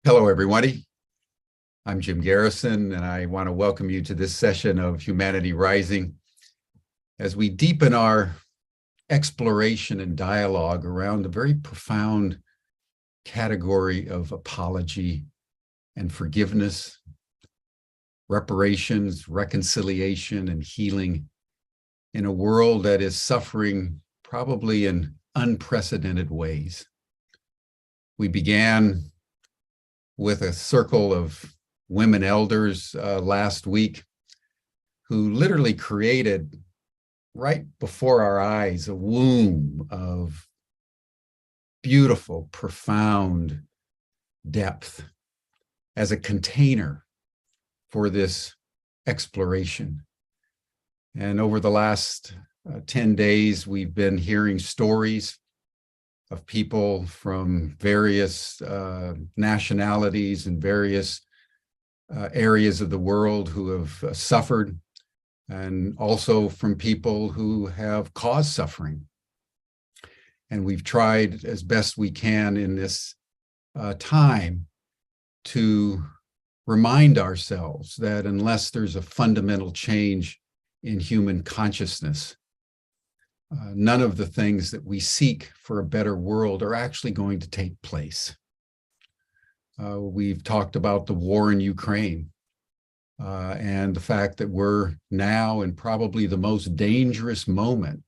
Hello, everybody. I'm Jim Garrison, and I want to welcome you to this session of Humanity Rising as we deepen our exploration and dialogue around the very profound category of apology and forgiveness, reparations, reconciliation, and healing in a world that is suffering probably in unprecedented ways. We began with a circle of women elders last week who literally created right before our eyes a womb of beautiful, profound depth as a container for this exploration. And over the last 10 days, we've been hearing stories of people from various nationalities and various areas of the world who have suffered, and also from people who have caused suffering. And we've tried as best we can in this time to remind ourselves that unless there's a fundamental change in human consciousness, none of the things that we seek for a better world are actually going to take place. We've talked about the war in Ukraine and the fact that we're now in probably the most dangerous moment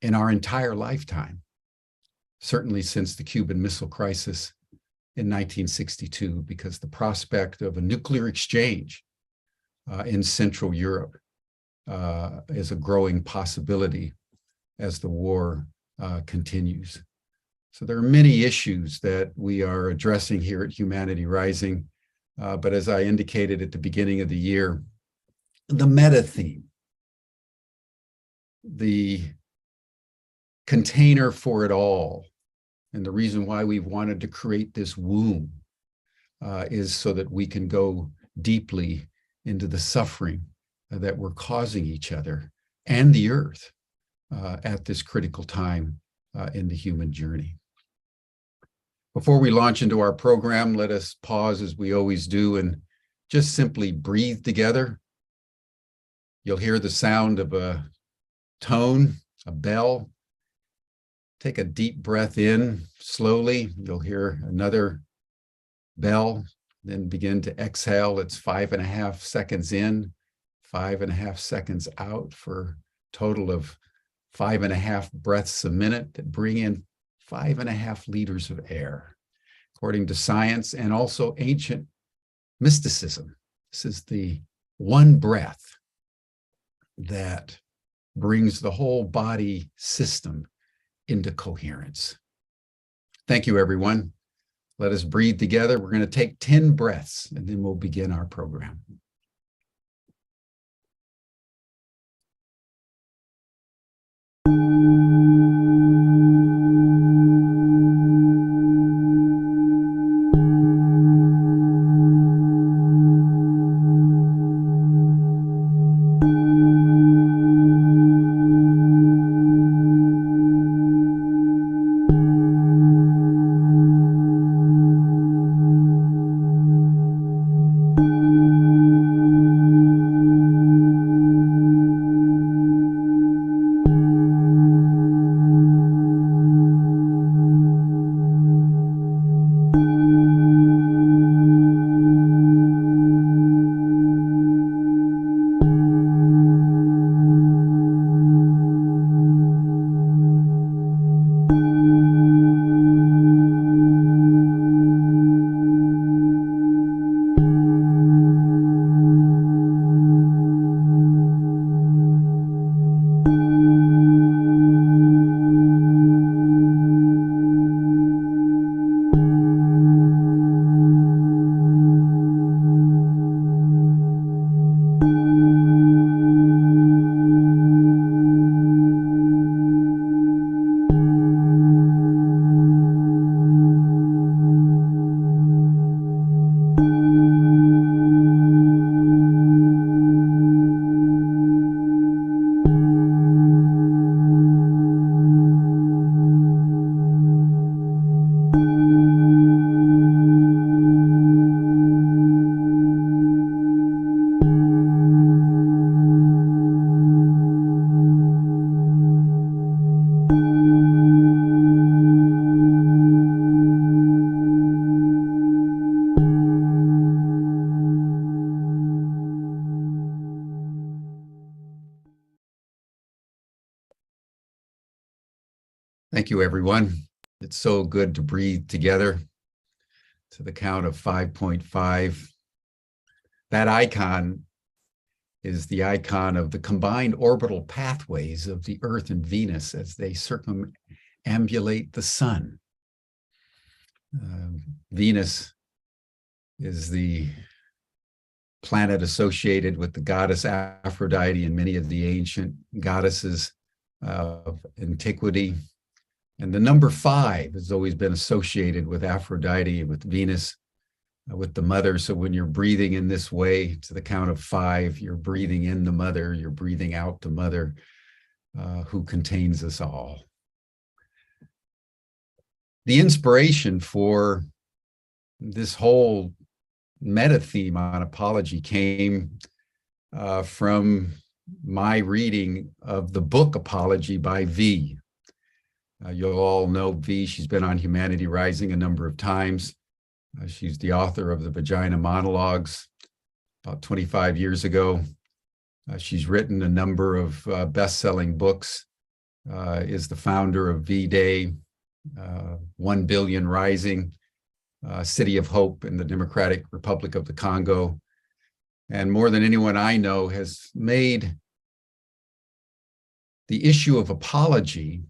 in our entire lifetime, certainly since the Cuban Missile Crisis in 1962, because the prospect of a nuclear exchange in Central Europe is a growing possibility as the war continues. So there are many issues that we are addressing here at Humanity Rising, but as I indicated at the beginning of the year, the meta theme, the container for it all, and the reason why we've wanted to create this womb is so that we can go deeply into the suffering that we're causing each other and the earth at this critical time in the human journey. Before we launch into our program, let us pause as we always do and just simply breathe together. You'll hear the sound of a tone, a bell. Take a deep breath in slowly. You'll hear another bell, then begin to exhale. It's 5.5 seconds in, 5.5 seconds out for a total of 5.5 breaths a minute that bring in 5.5 liters of air, according to science and also ancient mysticism. This is the one breath that brings the whole body system into coherence. Thank you, everyone. Let us breathe together. We're going to take 10 breaths, and then we'll begin our program. Thank you, everyone. It's so good to breathe together to the count of 5.5. That icon is the icon of the combined orbital pathways of the Earth and Venus as they circumambulate the sun. Venus is the planet associated with the goddess Aphrodite and many of the ancient goddesses of antiquity. And the number 5 has always been associated with Aphrodite, with Venus, with the mother. So when you're breathing in this way to the count of 5, you're breathing in the mother, you're breathing out the mother who contains us all. The inspiration for this whole meta theme on apology came from my reading of the book Apology by V. You'll all know V. She's been on Humanity Rising a number of times. She's the author of the Vagina Monologues about 25 years ago. She's written a number of best-selling books, is the founder of V-Day, 1 Billion Rising, City of Hope in the Democratic Republic of the Congo. And more than anyone I know, has made the issue of apology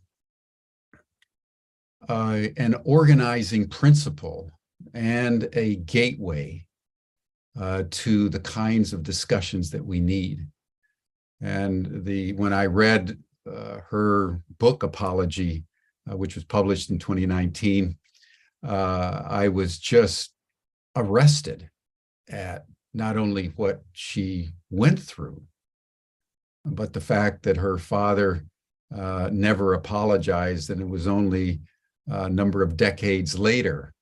an organizing principle and a gateway to the kinds of discussions that we need. And when I read her book Apology, which was published in 2019, I was just arrested at not only what she went through, but the fact that her father never apologized, and it was only a number of decades later,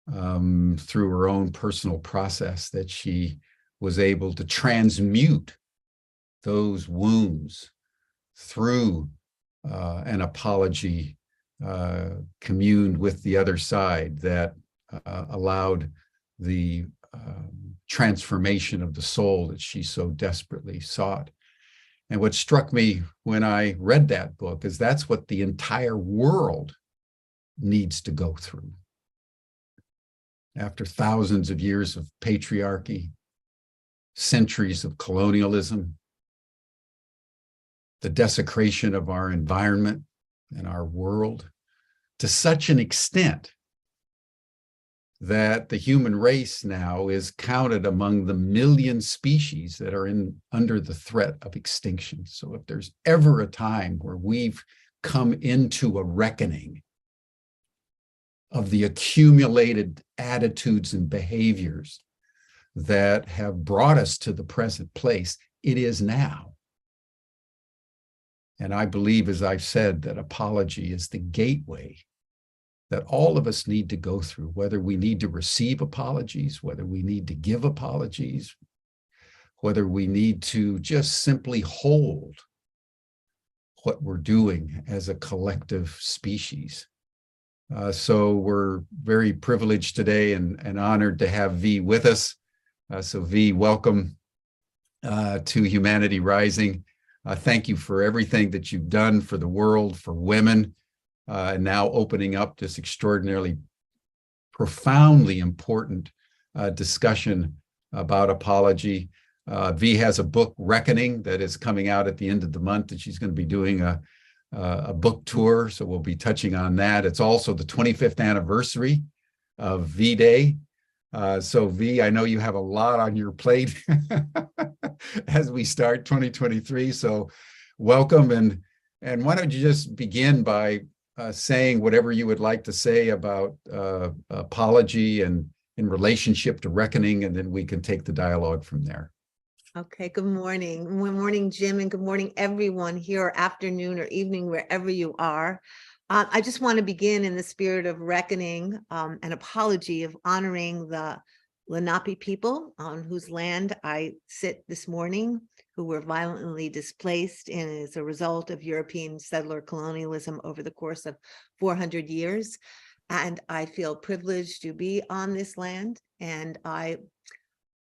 through her own personal process, that she was able to transmute those wounds through an apology communed with the other side that allowed the transformation of the soul that she so desperately sought. And what struck me when I read that book is that's what the entire world needs to go through. After thousands of years of patriarchy, centuries of colonialism, the desecration of our environment and our world, to such an extent that the human race now is counted among the million species that are under the threat of extinction. So if there's ever a time where we've come into a reckoning of the accumulated attitudes and behaviors that have brought us to the present place, it is now. And I believe, as I've said, that apology is the gateway that all of us need to go through, whether we need to receive apologies, whether we need to give apologies, whether we need to just simply hold what we're doing as a collective species. So we're very privileged today and honored to have V with us. So V, welcome to Humanity Rising. Thank you for everything that you've done for the world, for women, and now opening up this extraordinarily profoundly important discussion about apology. V has a book, Reckoning, that is coming out at the end of the month, that she's going to be doing a book tour, so we'll be touching on that. It's also the 25th anniversary of V-Day. So V, I know you have a lot on your plate as we start 2023, so welcome. And why don't you just begin by saying whatever you would like to say about apology and in relationship to reckoning, and then we can take the dialogue from there. Okay, good morning. Good morning, Jim, and good morning, everyone here, or afternoon or evening, wherever you are. I just want to begin in the spirit of reckoning, an apology of honoring the Lenape people on whose land I sit this morning, who were violently displaced and as a result of European settler colonialism over the course of 400 years. And I feel privileged to be on this land, and I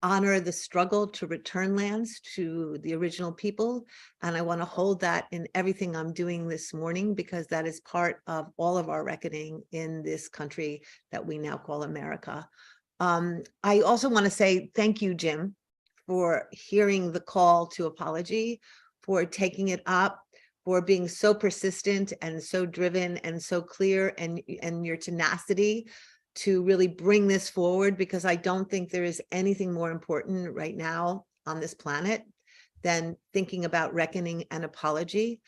honor the struggle to return lands to the original people. And I want to hold that in everything I'm doing this morning, because that is part of all of our reckoning in this country that we now call America. I also want to say thank you, Jim, for hearing the call to apology, for taking it up, for being so persistent and so driven and so clear, and your tenacity to really bring this forward, because I don't think there is anything more important right now on this planet than thinking about reckoning and apology.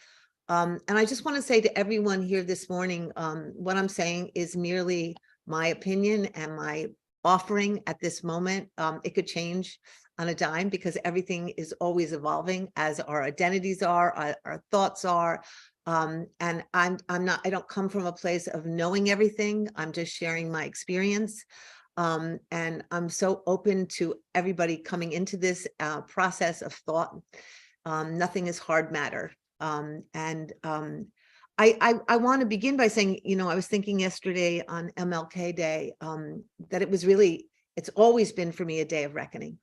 And I just want to say to everyone here this morning, what I'm saying is merely my opinion and my offering at this moment. It could change on a dime, because everything is always evolving, as our identities are, our thoughts are. And I don't come from a place of knowing everything. I'm just sharing my experience. And I'm so open to everybody coming into this process of thought. Nothing is hard matter. I want to begin by saying, I was thinking yesterday on MLK Day that it's always been for me a day of reckoning,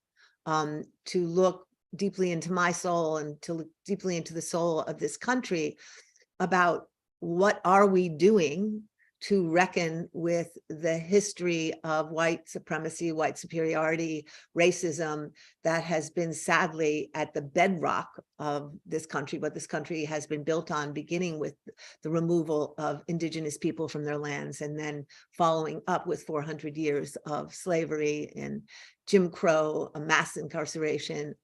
to look deeply into my soul and to look deeply into the soul of this country about what are we doing to reckon with the history of white supremacy, white superiority, racism that has been sadly at the bedrock of this country, what this country has been built on, beginning with the removal of indigenous people from their lands, and then following up with 400 years of slavery and Jim Crow, mass incarceration,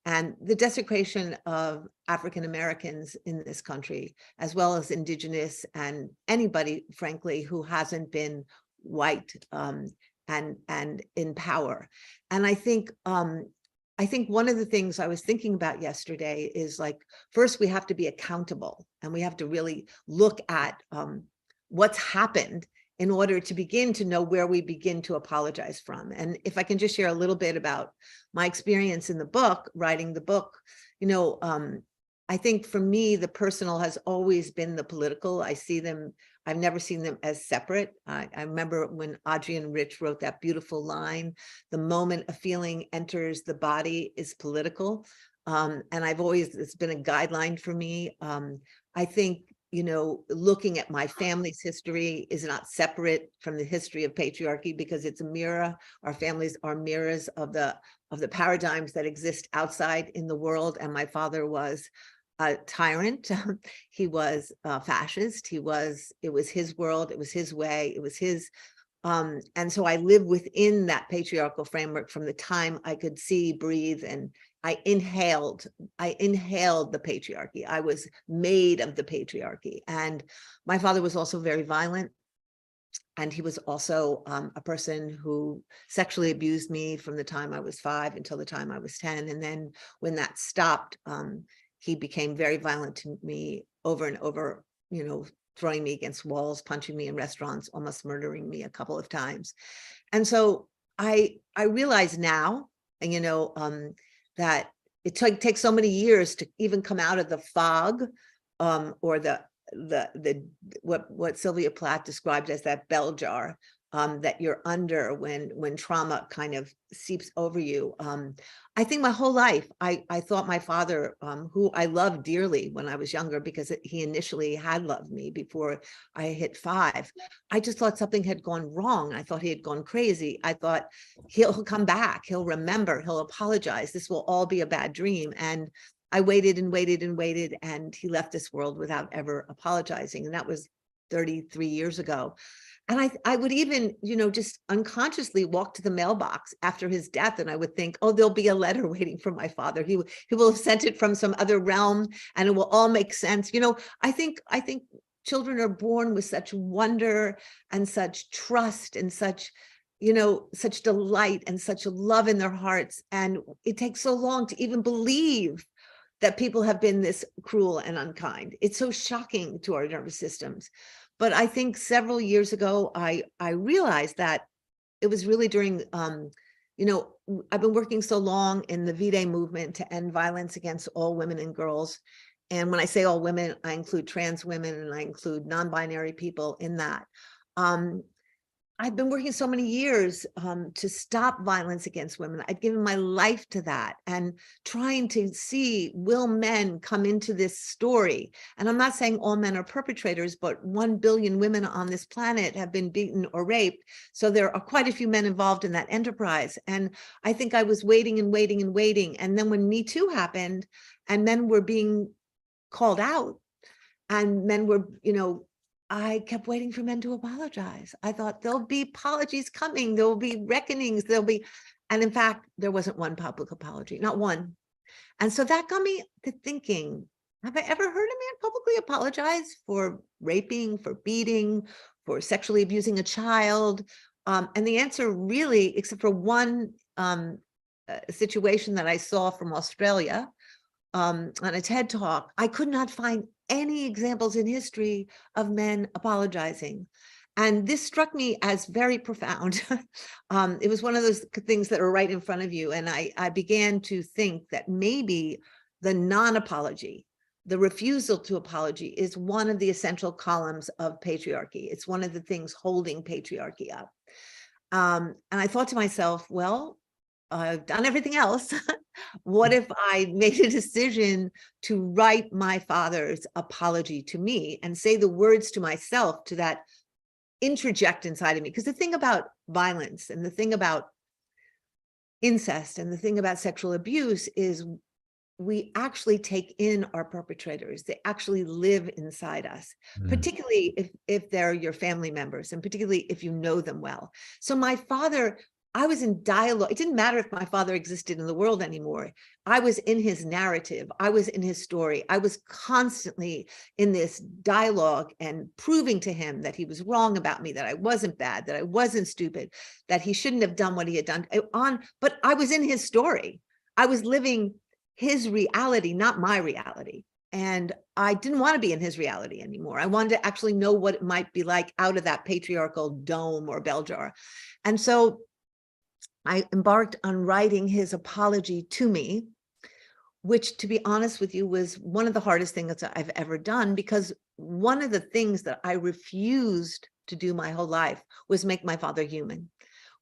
and the desecration of African Americans in this country, as well as indigenous and anybody, frankly, who hasn't been white and in power. And I think one of the things I was thinking about yesterday is, like, first we have to be accountable, and we have to really look at what's happened in order to begin to know where we begin to apologize from. And if I can just share a little bit about my experience in the book, writing the book, I think for me, the personal has always been the political. I've never seen them as separate. I remember when Audrey and Rich wrote that beautiful line, the moment a feeling enters the body is political. And it's been a guideline for me. I think, looking at my family's history is not separate from the history of patriarchy, because it's a mirror. Our families are mirrors of the paradigms that exist outside in the world. And my father was a tyrant. He was a fascist. It was his world. It was his way. It was his. And so I lived within that patriarchal framework from the time I could see, breathe, and I inhaled the patriarchy. I was made of the patriarchy. And my father was also very violent. And he was also a person who sexually abused me from the time I was 5 until the time I was 10. And then when that stopped, he became very violent to me over and over, throwing me against walls, punching me in restaurants, almost murdering me a couple of times. And so I realize now, that it takes so many years to even come out of the fog, or what Sylvia Plath described as that bell jar that you're under when trauma kind of seeps over you. I think my whole life, I thought my father, who I loved dearly when I was younger, because he initially had loved me before I hit 5. I just thought something had gone wrong. I thought he had gone crazy. I thought he'll come back, he'll remember, he'll apologize. This will all be a bad dream. And I waited and waited and waited, and he left this world without ever apologizing. And that was 33 years ago. And I would even, just unconsciously walk to the mailbox after his death, and I would think, oh, there'll be a letter waiting for my father. He will have sent it from some other realm, and it will all make sense. I think children are born with such wonder and such trust and such delight and such love in their hearts. And it takes so long to even believe that people have been this cruel and unkind. It's so shocking to our nervous systems. But I think several years ago, I realized that it was really during, I've been working so long in the V-Day movement to end violence against all women and girls. And when I say all women, I include trans women and I include non-binary people in that. I've been working so many years to stop violence against women. I've given my life to that and trying to see, will men come into this story? And I'm not saying all men are perpetrators, but 1 billion women on this planet have been beaten or raped. So there are quite a few men involved in that enterprise. And I think I was waiting and waiting and waiting. And then when Me Too happened and men were being called out and men were, I kept waiting for men to apologize. I thought there'll be apologies coming. There'll be reckonings. And in fact, there wasn't one public apology, not one. And so that got me to thinking, have I ever heard a man publicly apologize for raping, for beating, for sexually abusing a child? And the answer really, except for one situation that I saw from Australia on a TED Talk, I could not find any examples in history of men apologizing. And this struck me as very profound. It was one of those things that are right in front of you. And I began to think that maybe the non-apology, the refusal to apology, is one of the essential columns of patriarchy. It's one of the things holding patriarchy up. And I thought to myself, well, I've done everything else. What if I made a decision to write my father's apology to me and say the words to myself to that interject inside of me? Because the thing about violence and the thing about incest and the thing about sexual abuse is we actually take in our perpetrators. They actually live inside us, particularly if they're your family members and particularly if you know them well. So my father, I was in dialogue. It didn't matter if my father existed in the world anymore. I was in his narrative. I was in his story. I was constantly in this dialogue and proving to him that he was wrong about me, that I wasn't bad, that I wasn't stupid, that he shouldn't have done what he had done. But I was in his story. I was living his reality, not my reality. And I didn't want to be in his reality anymore. I wanted to actually know what it might be like out of that patriarchal dome or bell jar. And so I embarked on writing his apology to me, which, to be honest with you, was one of the hardest things that I've ever done, because one of the things that I refused to do my whole life was make my father human,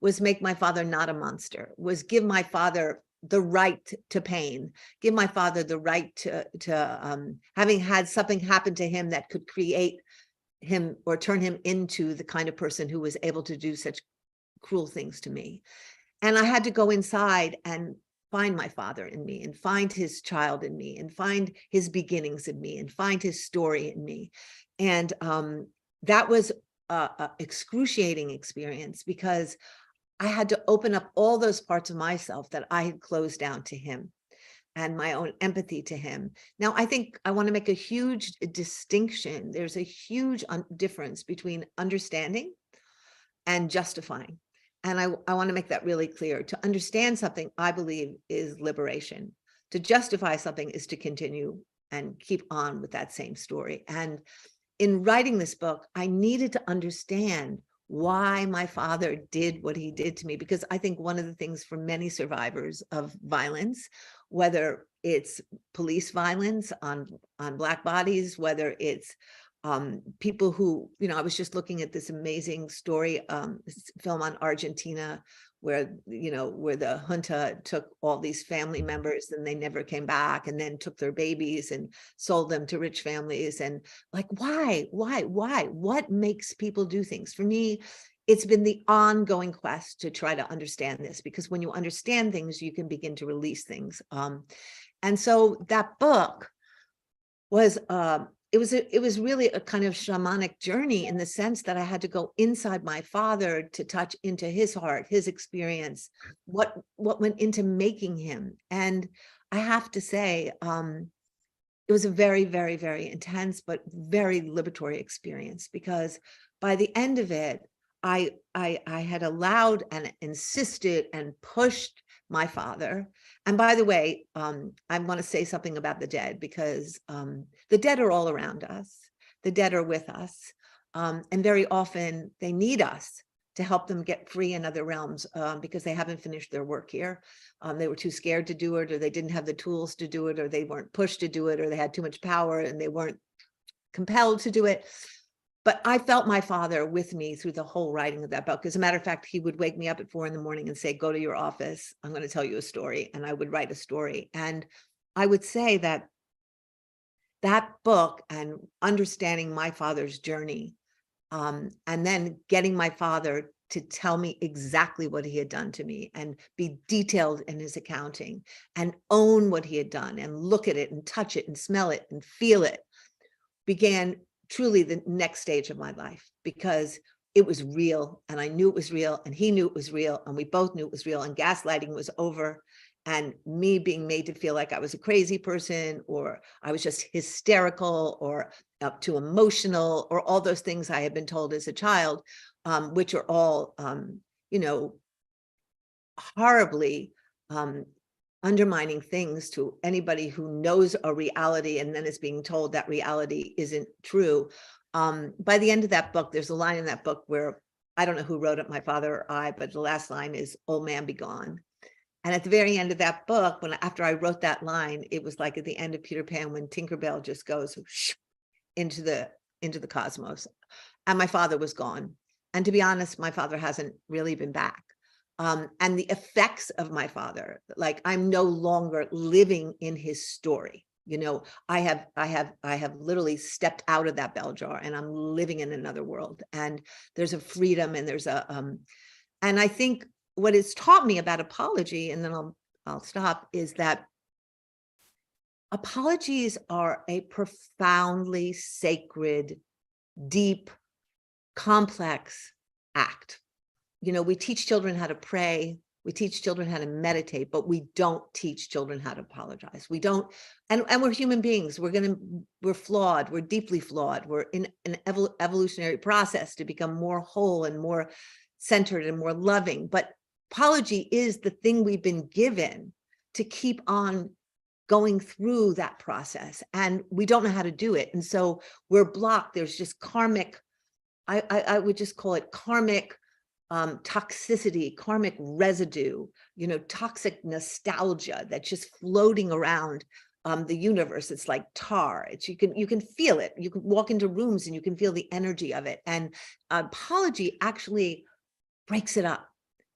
was make my father not a monster, was give my father the right to pain, give my father the right to having had something happen to him that could create him or turn him into the kind of person who was able to do such cruel things to me. And I had to go inside and find my father in me and find his child in me and find his beginnings in me and find his story in me. And that was an excruciating experience, because I had to open up all those parts of myself that I had closed down to him and my own empathy to him. Now, I think I want to make a huge distinction. There's a huge difference between understanding and justifying. And I want to make that really clear. To understand something, I believe, is liberation. To justify something is to continue and keep on with that same story. And in writing this book, I needed to understand why my father did what he did to me, because I think one of the things for many survivors of violence, whether it's police violence on Black bodies, whether it's people who, I was just looking at this amazing story, film on Argentina, where the junta took all these family members and they never came back, and then took their babies and sold them to rich families. And like, why, what makes people do things? For me, it's been the ongoing quest to try to understand this, because when you understand things, you can begin to release things. And so that book was, it was really a kind of shamanic journey, in the sense that I had to go inside my father to touch into his heart, his experience, what went into making him. And I have to say, it was a very, very, very intense, but very liberatory experience, because by the end of it, I had allowed and insisted and pushed my father. And by the way, I want to say something about the dead, because the dead are all around us. The dead are with us. And very often they need us to help them get free in other realms, because they haven't finished their work here. They were too scared to do it, or they didn't have the tools to do it, or they weren't pushed to do it, or they had too much power and they weren't compelled to do it. But I felt my father with me through the whole writing of that book. As a matter of fact, he would wake me up at 4 a.m. and say, go to your office. I'm going to tell you a story. And I would write a story. And I would say that that book and understanding my father's journey, and then getting my father to tell me exactly what he had done to me and be detailed in his accounting and own what he had done and look at it and touch it and smell it and feel it, began truly the next stage of my life, because it was real and I knew it was real and he knew it was real and we both knew it was real, and gaslighting was over, and me being made to feel like I was a crazy person or I was just hysterical or up too emotional or all those things I had been told as a child, which are all, you know, horribly undermining things to anybody who knows a reality and then is being told that reality isn't true. By the end of that book, there's a line in that book where, I don't know who wrote it, my father or I, but the last line is, "Old man, be gone." And at the very end of that book, after I wrote that line, it was like at the end of Peter Pan when Tinkerbell just goes into the cosmos, and my father was gone. And to be honest, my father hasn't really been back. And the effects of my father, like, I'm no longer living in his story. You know, I have literally stepped out of that bell jar and I'm living in another world. And there's a freedom and there's a, and I think what it's taught me about apology, and then I'll stop, is that apologies are a profoundly sacred, deep, complex act. You know, we teach children how to pray, we teach children how to meditate, but we don't teach children how to apologize. We don't, and we're human beings. We're flawed. We're deeply flawed. We're in an evolutionary process to become more whole and more centered and more loving. But apology is the thing we've been given to keep on going through that process, and we don't know how to do it. And so we're blocked. There's just karmic, I would just call it karmic toxicity, karmic residue, you know, toxic nostalgia that's just floating around the universe. It's like tar. It's, you can feel it. You can walk into rooms and you can feel the energy of it. And apology actually breaks it up.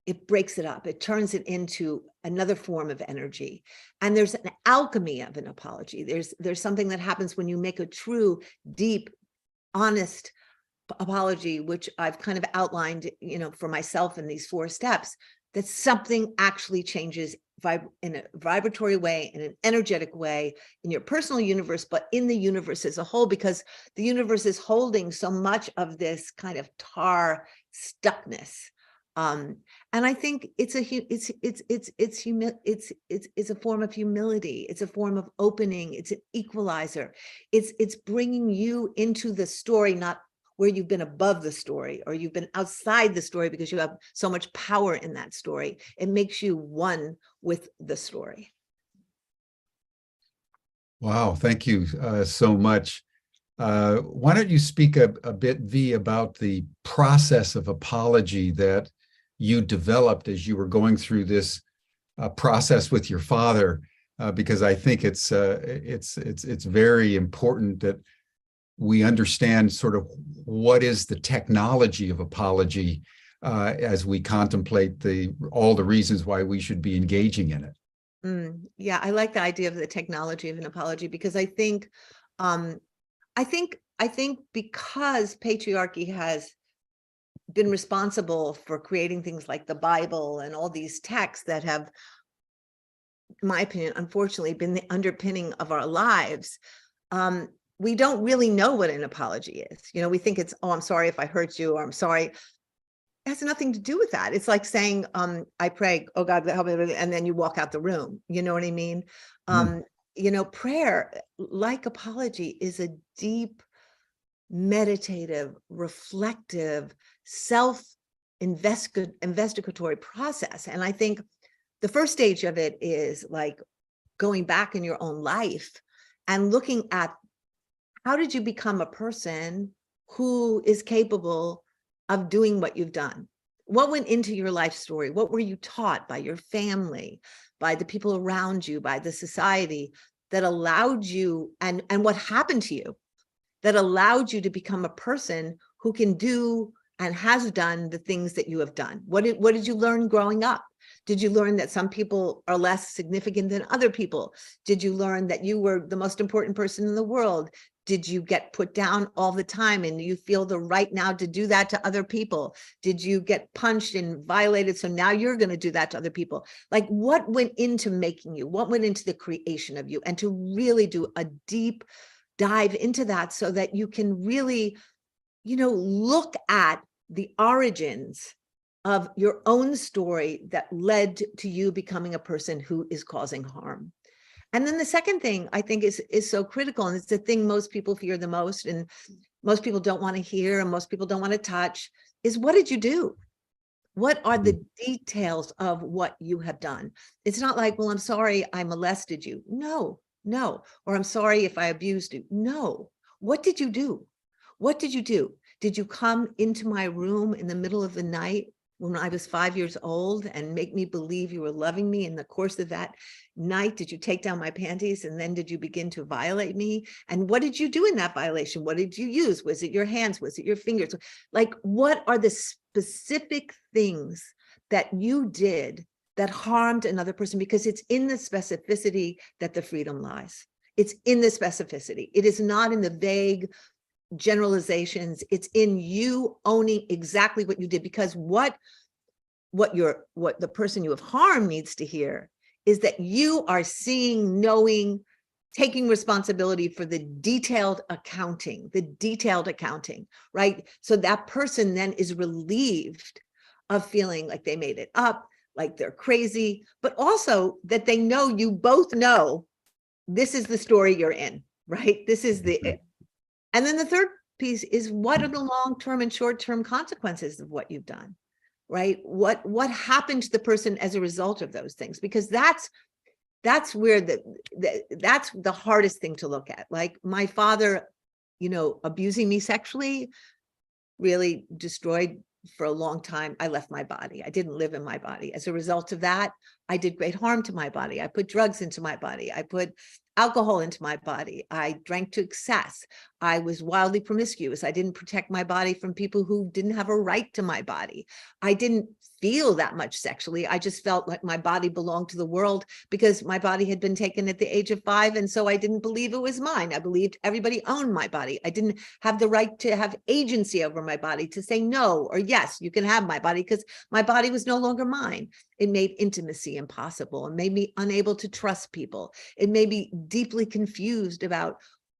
It breaks it up. It turns it into another form of energy. And there's an alchemy of an apology. There's something that happens when you make a true, deep, honest apology, which I've kind of outlined, you know, for myself in these 4 steps, that something actually changes in a vibratory way, in an energetic way, in your personal universe, but in the universe as a whole, because the universe is holding so much of this kind of tar stuckness. And I think it's a form of humility. It's a form of opening. It's an equalizer. It's bringing you into the story, not where you've been above the story or you've been outside the story because you have so much power in that story. It makes you one with the story. Wow, thank you so much. Why don't you speak a bit, V, about the process of apology that you developed as you were going through this process with your father? Because I think it's very important that we understand sort of what is the technology of apology as we contemplate all the reasons why we should be engaging in it. Yeah, I like the idea of the technology of an apology, because I think because patriarchy has been responsible for creating things like the Bible and all these texts that have, in my opinion, unfortunately, been the underpinning of our lives. We don't really know what an apology is. You know, we think it's, oh, I'm sorry if I hurt you, or I'm sorry. It has nothing to do with that. It's like saying, I pray, oh God, help me, and then you walk out the room. You know what I mean? You know, prayer, like apology, is a deep, meditative, reflective, self-investigatory process. And I think the first stage of it is like going back in your own life and looking at, how did you become a person who is capable of doing what you've done? What went into your life story? What were you taught by your family, by the people around you, by the society that allowed you, and what happened to you that allowed you to become a person who can do and has done the things that you have done? What did you learn growing up? Did you learn that some people are less significant than other people? Did you learn that you were the most important person in the world? Did you get put down all the time and you feel the right now to do that to other people? Did you get punched and violated, so now you're going to do that to other people? Like, what went into making you? What went into the creation of you? And to really do a deep dive into that so that you can really, look at the origins of your own story that led to you becoming a person who is causing harm. And then the second thing I think is so critical, and it's the thing most people fear the most, and most people don't want to hear, and most people don't want to touch, is what did you do? What are the details of what you have done? It's not like, well, I'm sorry I molested you. No. Or I'm sorry if I abused you. No. What did you do? What did you do? Did you come into my room in the middle of the night when I was 5 years old and make me believe you were loving me? In the course of that night, did you take down my panties, and then did you begin to violate me? And what did you do in that violation? What did you use? Was it your hands? Was it your fingers? Like, what are the specific things that you did that harmed another person? Because it's in the specificity that the freedom lies. It's in the specificity. It is not in the vague generalizations. It's in you owning exactly what you did, because what the person you have harmed needs to hear is that you are seeing, knowing, taking responsibility for the detailed accounting, right? So that person then is relieved of feeling like they made it up, like they're crazy, but also that they know, you both know, this is the story you're in, right? This is the And then the third piece is, what are the long-term and short-term consequences of what you've done, right? What happened to the person as a result of those things? Because that's where that's the hardest thing to look at. Like, my father, abusing me sexually really destroyed, for a long time, I left my body. I didn't live in my body. As a result of that, I did great harm to my body. I put drugs into my body. I put alcohol into my body. I drank to excess. I was wildly promiscuous. I didn't protect my body from people who didn't have a right to my body. I didn't feel that much sexually. I just felt like my body belonged to the world because my body had been taken at the age of 5. And so I didn't believe it was mine. I believed everybody owned my body. I didn't have the right to have agency over my body, to say no or yes, you can have my body, because my body was no longer mine. It made intimacy impossible. It made me unable to trust people. It made me deeply confused about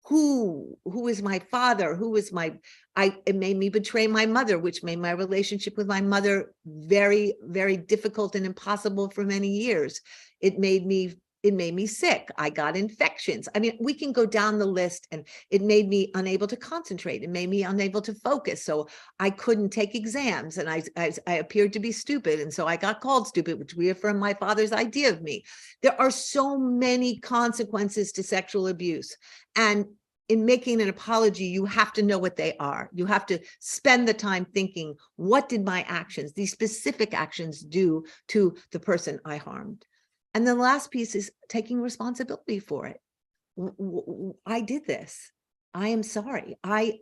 who is my father, it made me betray my mother, which made my relationship with my mother very, very difficult and impossible for many years. It made me sick. I got infections. I mean, we can go down the list, and it made me unable to concentrate. It made me unable to focus. So I couldn't take exams, and I appeared to be stupid. And so I got called stupid, which reaffirmed my father's idea of me. There are so many consequences to sexual abuse. And in making an apology, you have to know what they are. You have to spend the time thinking, what did my actions, these specific actions, do to the person I harmed? And the last piece is taking responsibility for it. I did this. I am sorry. I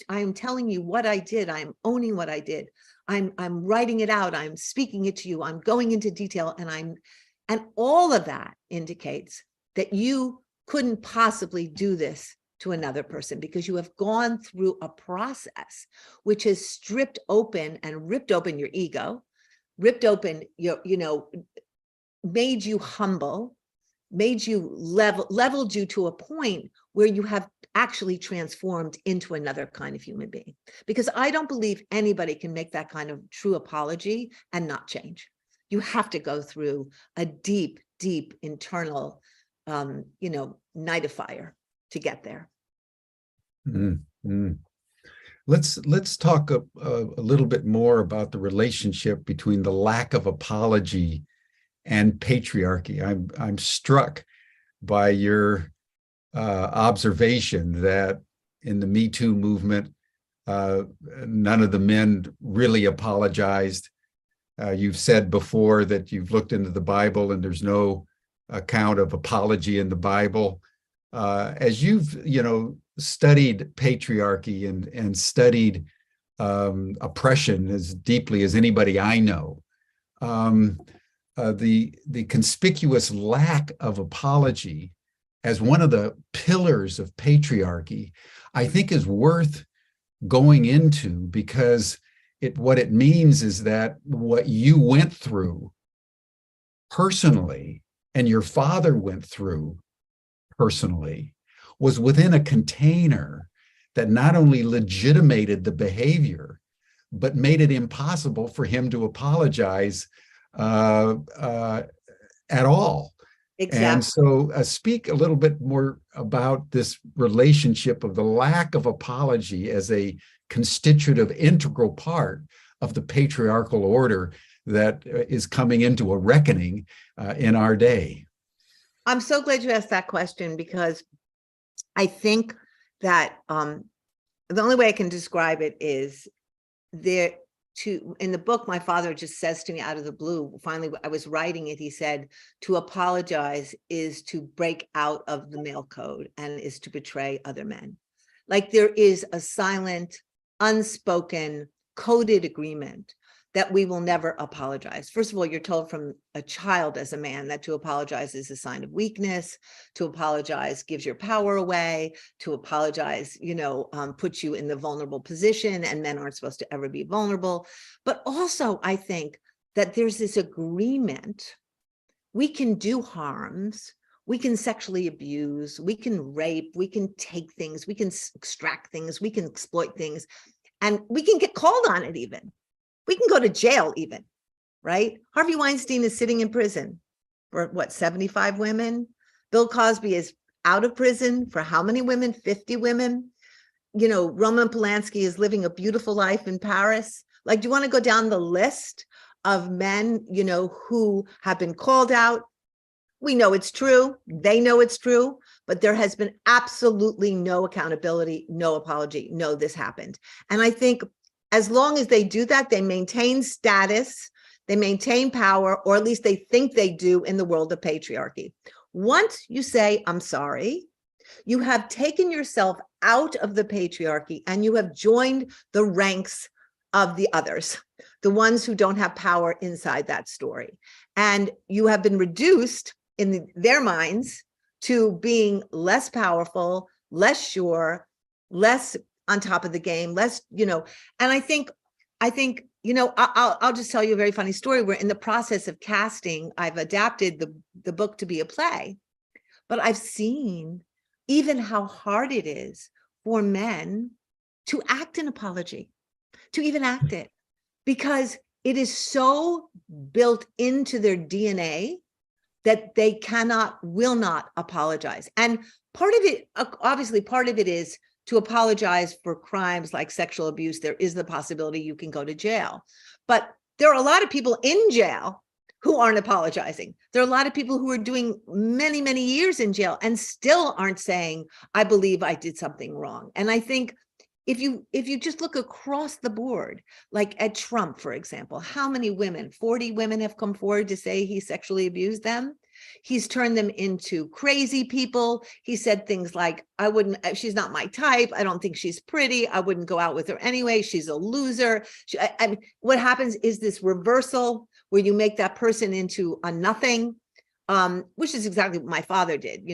am telling you what I did. I am owning what I did. I'm writing it out. I'm speaking it to you. I'm going into detail, and all of that indicates that you couldn't possibly do this to another person, because you have gone through a process which has stripped open and ripped open your ego, ripped open your, made you humble, made you leveled you to a point where you have actually transformed into another kind of human being. Because I don't believe anybody can make that kind of true apology and not change. You have to go through a deep, deep internal, night of fire to get there. Mm-hmm. Let's talk a little bit more about the relationship between the lack of apology and patriarchy. I'm struck by your observation that in the Me Too movement, none of the men really apologized. You've said before that you've looked into the Bible and there's no account of apology in the Bible. as you've, studied patriarchy and studied oppression as deeply as anybody I know, the conspicuous lack of apology as one of the pillars of patriarchy, I think is worth going into, because what it means is that what you went through personally and your father went through personally was within a container that not only legitimated the behavior, but made it impossible for him to apologize at all. Exactly. And so speak a little bit more about this relationship of the lack of apology as a constitutive, integral part of the patriarchal order that is coming into a reckoning in our day. I'm so glad you asked that question, because I think that the only way I can describe it is in the book, my father just says to me out of the blue, finally, I was writing it, he said, to apologize is to break out of the male code and is to betray other men. Like there is a silent, unspoken, coded agreement that we will never apologize. First of all, you're told from a child as a man that to apologize is a sign of weakness, to apologize gives your power away, to apologize, puts you in the vulnerable position, and men aren't supposed to ever be vulnerable. But also, I think that there's this agreement, we can do harms, we can sexually abuse, we can rape, we can take things, we can extract things, we can exploit things, and we can get called on it even. We can go to jail even, right? Harvey Weinstein is sitting in prison for 75 women? Bill Cosby is out of prison for how many women? 50 women. Roman Polanski is living a beautiful life in Paris. Like, do you want to go down the list of men, who have been called out? We know it's true. They know it's true, but there has been absolutely no accountability, no apology. No, this happened. And I think as long as they do that, they maintain status, they maintain power, or at least they think they do in the world of patriarchy. Once you say, I'm sorry, you have taken yourself out of the patriarchy and you have joined the ranks of the others, the ones who don't have power inside that story. And you have been reduced in their minds to being less powerful, less sure, less on top of the game, less, and I think, I'll just tell you a very funny story. We're in the process of casting. I've adapted the book to be a play, but I've seen even how hard it is for men to act an apology, to even act it, because it is so built into their DNA that they will not apologize. And part of it, obviously, part of it is to apologize for crimes like sexual abuse. There is the possibility you can go to jail. But there are a lot of people in jail who aren't apologizing. There are a lot of people who are doing many, many years in jail and still aren't saying, I believe I did something wrong. And I think if you just look across the board, like at Trump, for example, how many women, 40 women have come forward to say he sexually abused them? He's turned them into crazy people. He said things like, she's not my type. I don't think she's pretty. I wouldn't go out with her anyway. She's a loser. I mean, what happens is this reversal where you make that person into a nothing, which is exactly what my father did.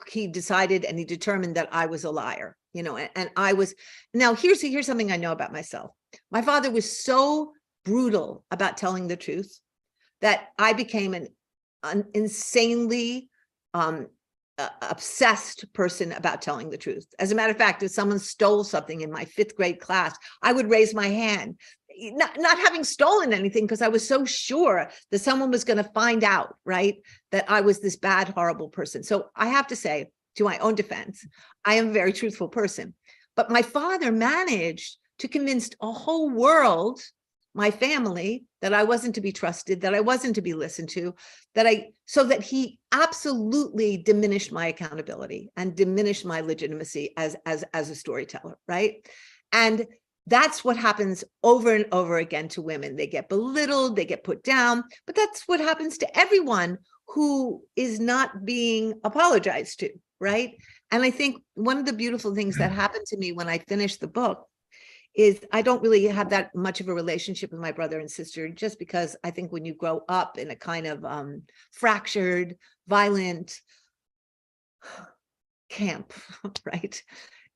He decided and he determined that I was a liar, and I was. Now, here's something I know about myself. My father was so brutal about telling the truth that I became an insanely obsessed person about telling the truth. As a matter of fact, if someone stole something in my 5th grade class, I would raise my hand, not having stolen anything, because I was so sure that someone was going to find out, right, that I was this bad, horrible person. So I have to say, to my own defense, I am a very truthful person. But my father managed to convince a whole world, my family, that I wasn't to be trusted, that I wasn't to be listened to, so that he absolutely diminished my accountability and diminished my legitimacy as a storyteller, right? And that's what happens over and over again to women. They get belittled, they get put down, but that's what happens to everyone who is not being apologized to, right? And I think one of the beautiful things that happened to me when I finished the book is I don't really have that much of a relationship with my brother and sister, just because I think when you grow up in a kind of fractured, violent camp, right?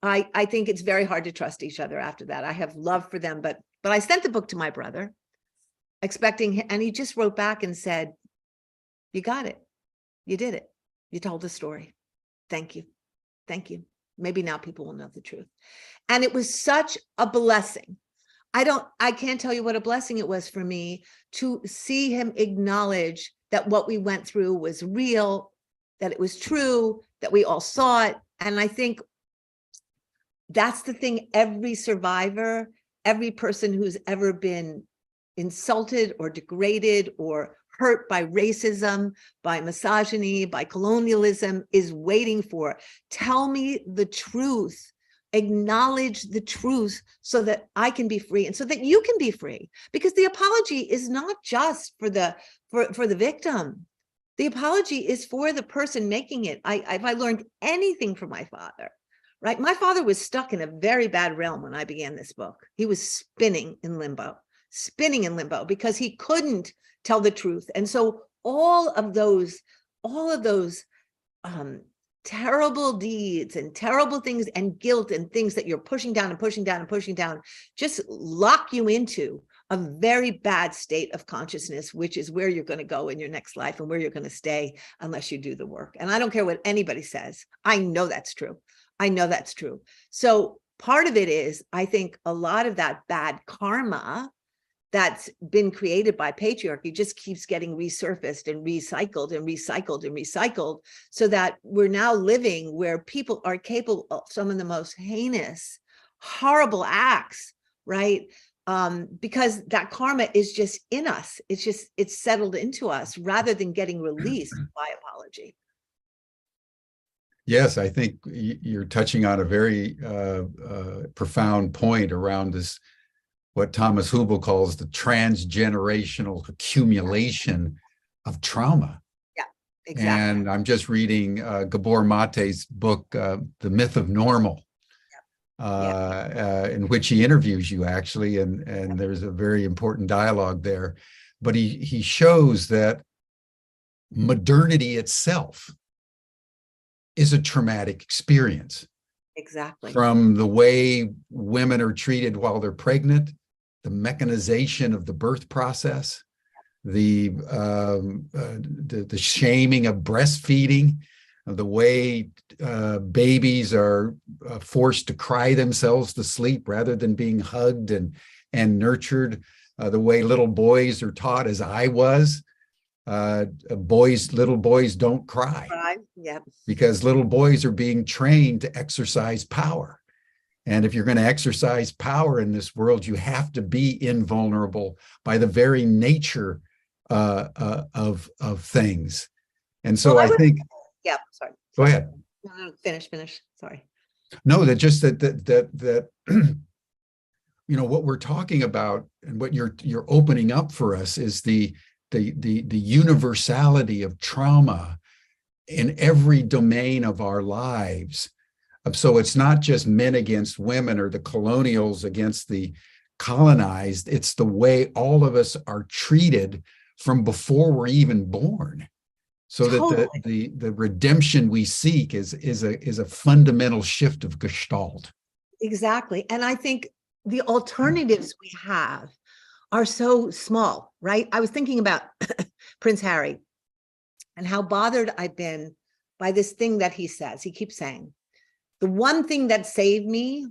I think it's very hard to trust each other after that. I have love for them, but I sent the book to my brother, expecting, and he just wrote back and said, "You got it. You did it. You told the story. Thank you. Thank you. Maybe now people will know the truth." And it was such a blessing. I can't tell you what a blessing it was for me to see him acknowledge that what we went through was real, that it was true, that we all saw it. And I think that's the thing every survivor, every person who's ever been insulted or degraded or hurt by racism, by misogyny, by colonialism is waiting for. Tell me the truth. Acknowledge the truth so that I can be free and so that you can be free. Because the apology is not just for the victim. The apology is for the person making it. If I learned anything from my father, right? My father was stuck in a very bad realm when I began this book. He was spinning in limbo because he couldn't tell the truth. And so all of those terrible deeds and terrible things and guilt and things that you're pushing down and pushing down and pushing down just lock you into a very bad state of consciousness, which is where you're going to go in your next life and where you're going to stay unless you do the work. And I don't care what anybody says. I know that's true. I know that's true. So part of it is, I think a lot of that bad karma that's been created by patriarchy just keeps getting resurfaced and recycled and recycled and recycled, so that we're now living where people are capable of some of the most heinous, horrible acts, right? Because that karma is just in us. It's settled into us rather than getting released by apology. Yes, I think you're touching on a very profound point around this, what Thomas Hubel calls the transgenerational accumulation of trauma. Yeah, exactly. And I'm just reading Gabor Mate's book, The Myth of Normal, in which he interviews you actually, and there's a very important dialogue there. But he shows that modernity itself is a traumatic experience. Exactly. From the way women are treated while they're pregnant, the mechanization of the birth process, the shaming of breastfeeding, the way babies are forced to cry themselves to sleep rather than being hugged and nurtured, the way little boys are taught, as I was, little boys don't cry. Yep. Because little boys are being trained to exercise power. And if you're going to exercise power in this world, you have to be invulnerable by the very nature of things. And so I think. Yeah, sorry. Go ahead. No, finish. Sorry. No, that what we're talking about and what you're opening up for us is the universality of trauma in every domain of our lives. So it's not just men against women or the colonials against the colonized. It's the way all of us are treated from before we're even born. So that the redemption we seek is a fundamental shift of gestalt. Exactly. And I think the alternatives we have are so small, right? I was thinking about Prince Harry and how bothered I've been by this thing that he says. He keeps saying, the one thing that saved me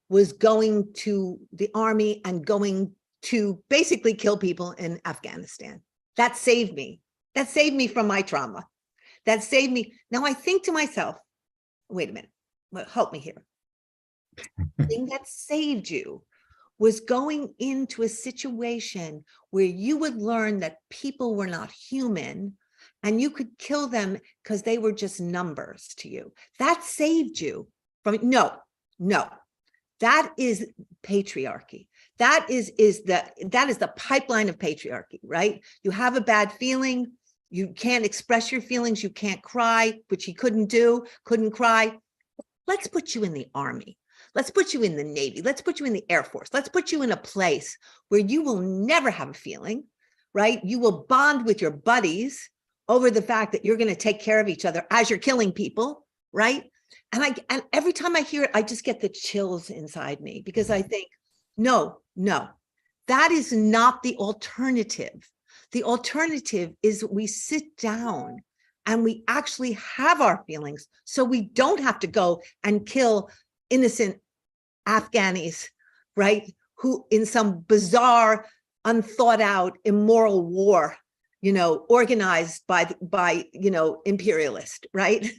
was going to the army and going to basically kill people in Afghanistan. That saved me. That saved me from my trauma. That saved me. Now I think to myself, wait a minute, help me here. The thing that saved you was going into a situation where you would learn that people were not human and you could kill them because they were just numbers to you. That saved you from, no, that is patriarchy. That is the pipeline of patriarchy, right? You have a bad feeling, you can't express your feelings, you can't cry, which he couldn't cry. let's put you in the army. Let's put you in the Navy. Let's put you in the Air Force. Let's put you in a place where you will never have a feeling, right? You will bond with your buddies over the fact that you're going to take care of each other as you're killing people, right? And every time I hear it, I just get the chills inside me because I think, no, that is not the alternative. The alternative is we sit down and we actually have our feelings so we don't have to go and kill innocent Afghanis, right? Who in some bizarre, unthought out, immoral war, organized by imperialist, right?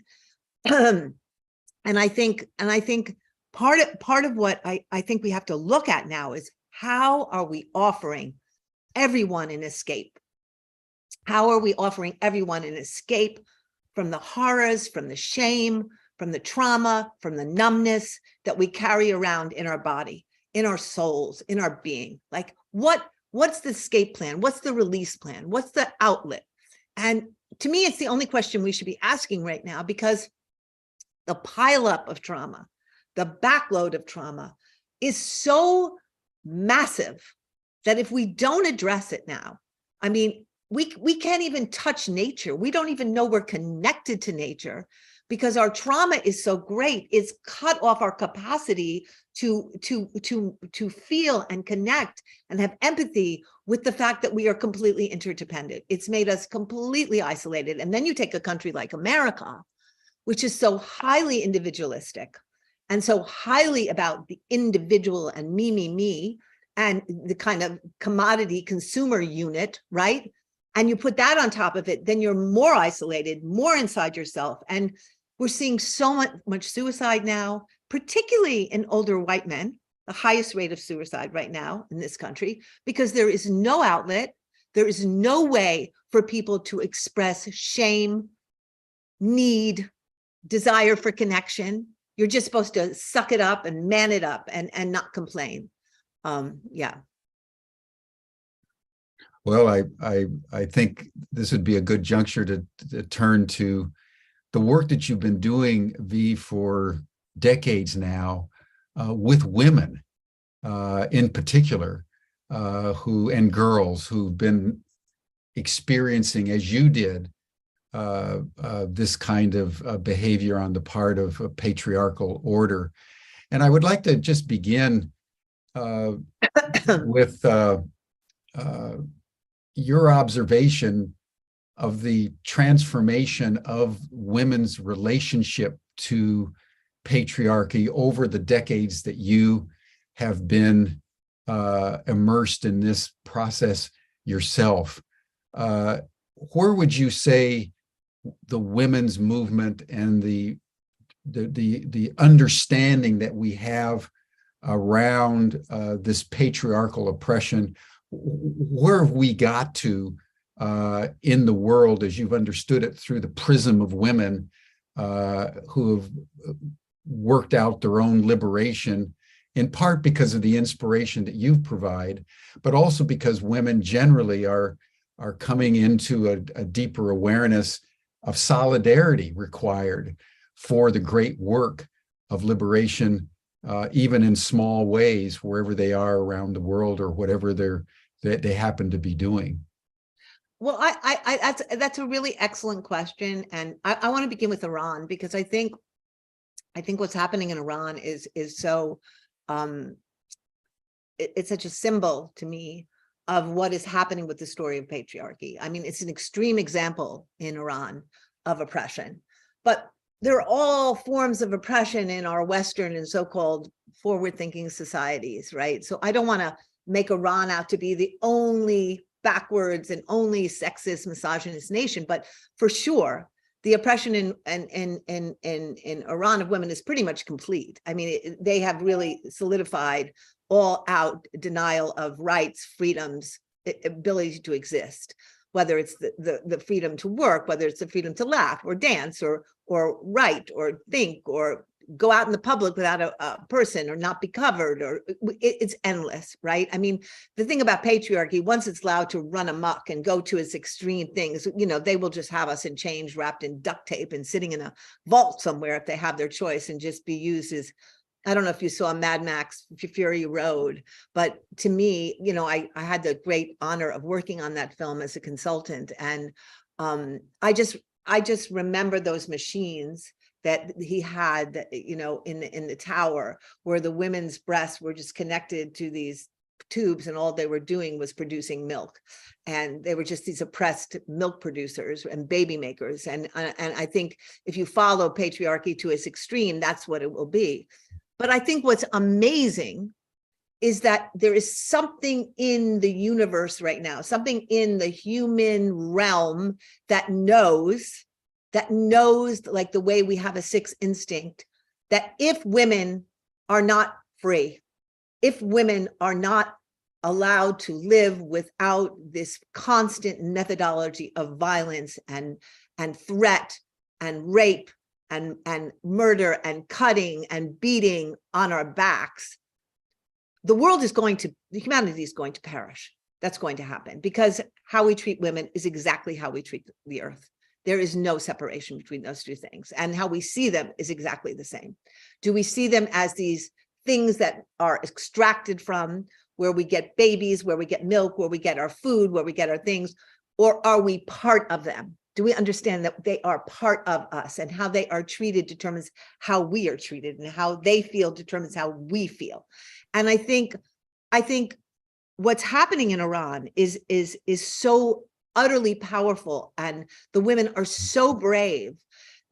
And I think part of what I think we have to look at now is how are we offering everyone an escape? How are we offering everyone an escape from the horrors, from the shame, from the trauma, from the numbness that we carry around in our body, in our souls, in our being? Like, what's the escape plan? What's the release plan? What's the outlet? And to me, it's the only question we should be asking right now, because the pileup of trauma, the backload of trauma is so massive that if we don't address it now, I mean, we can't even touch nature. We don't even know we're connected to nature because our trauma is so great. It's cut off our capacity to feel and connect and have empathy with the fact that we are completely interdependent. It's made us completely isolated. And then you take a country like America, which is so highly individualistic and so highly about the individual and me, and the kind of commodity consumer unit, right? And you put that on top of it, then you're more isolated, more inside yourself. And we're seeing so much suicide now, particularly in older white men, the highest rate of suicide right now in this country, because there is no outlet. There is no way for people to express shame, need, desire for connection. You're just supposed to suck it up and man it up and not complain. Yeah. Well, I think this would be a good juncture to turn to the work that you've been doing, V, for decades now, with women in particular, and girls who've been experiencing, as you did, this kind of behavior on the part of a patriarchal order. And I would like to just begin with your observation of the transformation of women's relationship to patriarchy over the decades that you have been immersed in this process yourself. Where would you say the women's movement and the understanding that we have around this patriarchal oppression, where have we got to in the world as you've understood it through the prism of women who have worked out their own liberation, in part because of the inspiration that you provide, but also because women generally are coming into a deeper awareness of solidarity required for the great work of liberation, even in small ways, wherever they are around the world or whatever they happen to be doing? Well, that's a really excellent question, and I want to begin with Iran, because I think what's happening in Iran is so it's such a symbol to me of what is happening with the story of patriarchy. I mean, it's an extreme example in Iran of oppression, but there are all forms of oppression in our Western and so-called forward-thinking societies, right? So I don't want to make Iran out to be the only backwards and only sexist, misogynist nation, but for sure, the oppression in Iran of women is pretty much complete. I mean, they have really solidified all-out denial of rights, freedoms, ability to exist, whether it's the freedom to work, whether it's the freedom to laugh or dance or write or think or go out in the public without a person or not be covered, or it's endless, right? I mean, the thing about patriarchy, once it's allowed to run amok and go to its extreme things, they will just have us in chains wrapped in duct tape and sitting in a vault somewhere if they have their choice, and just be used as, I don't know if you saw Mad Max Fury Road, but to me, I had the great honor of working on that film as a consultant. And I just remember those machines that he had, in the tower, where the women's breasts were just connected to these tubes, and all they were doing was producing milk, and they were just these oppressed milk producers and baby makers. And I think if you follow patriarchy to its extreme, that's what it will be. But I think what's amazing is that there is something in the universe right now, something in the human realm that knows, like the way we have a sixth instinct, that if women are not free, if women are not allowed to live without this constant methodology of violence and threat and rape and murder and cutting and beating on our backs, humanity is going to perish. That's going to happen, because how we treat women is exactly how we treat the earth. There is no separation between those two things. And how we see them is exactly the same. Do we see them as these things that are extracted from, where we get babies, where we get milk, where we get our food, where we get our things, or are we part of them? Do we understand that they are part of us, and how they are treated determines how we are treated, and how they feel determines how we feel? And I think what's happening in Iran is so utterly powerful, and the women are so brave.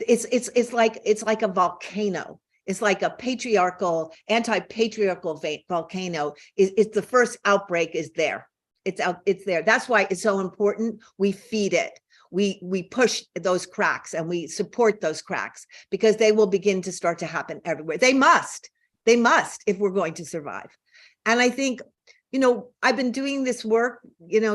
It's like a volcano. It's like a patriarchal, anti-patriarchal volcano. It's the first outbreak is there. It's there. That's why it's so important. We feed it. We push those cracks, and we support those cracks, because they will begin to start to happen everywhere. They must, if we're going to survive. And I think, I've been doing this work,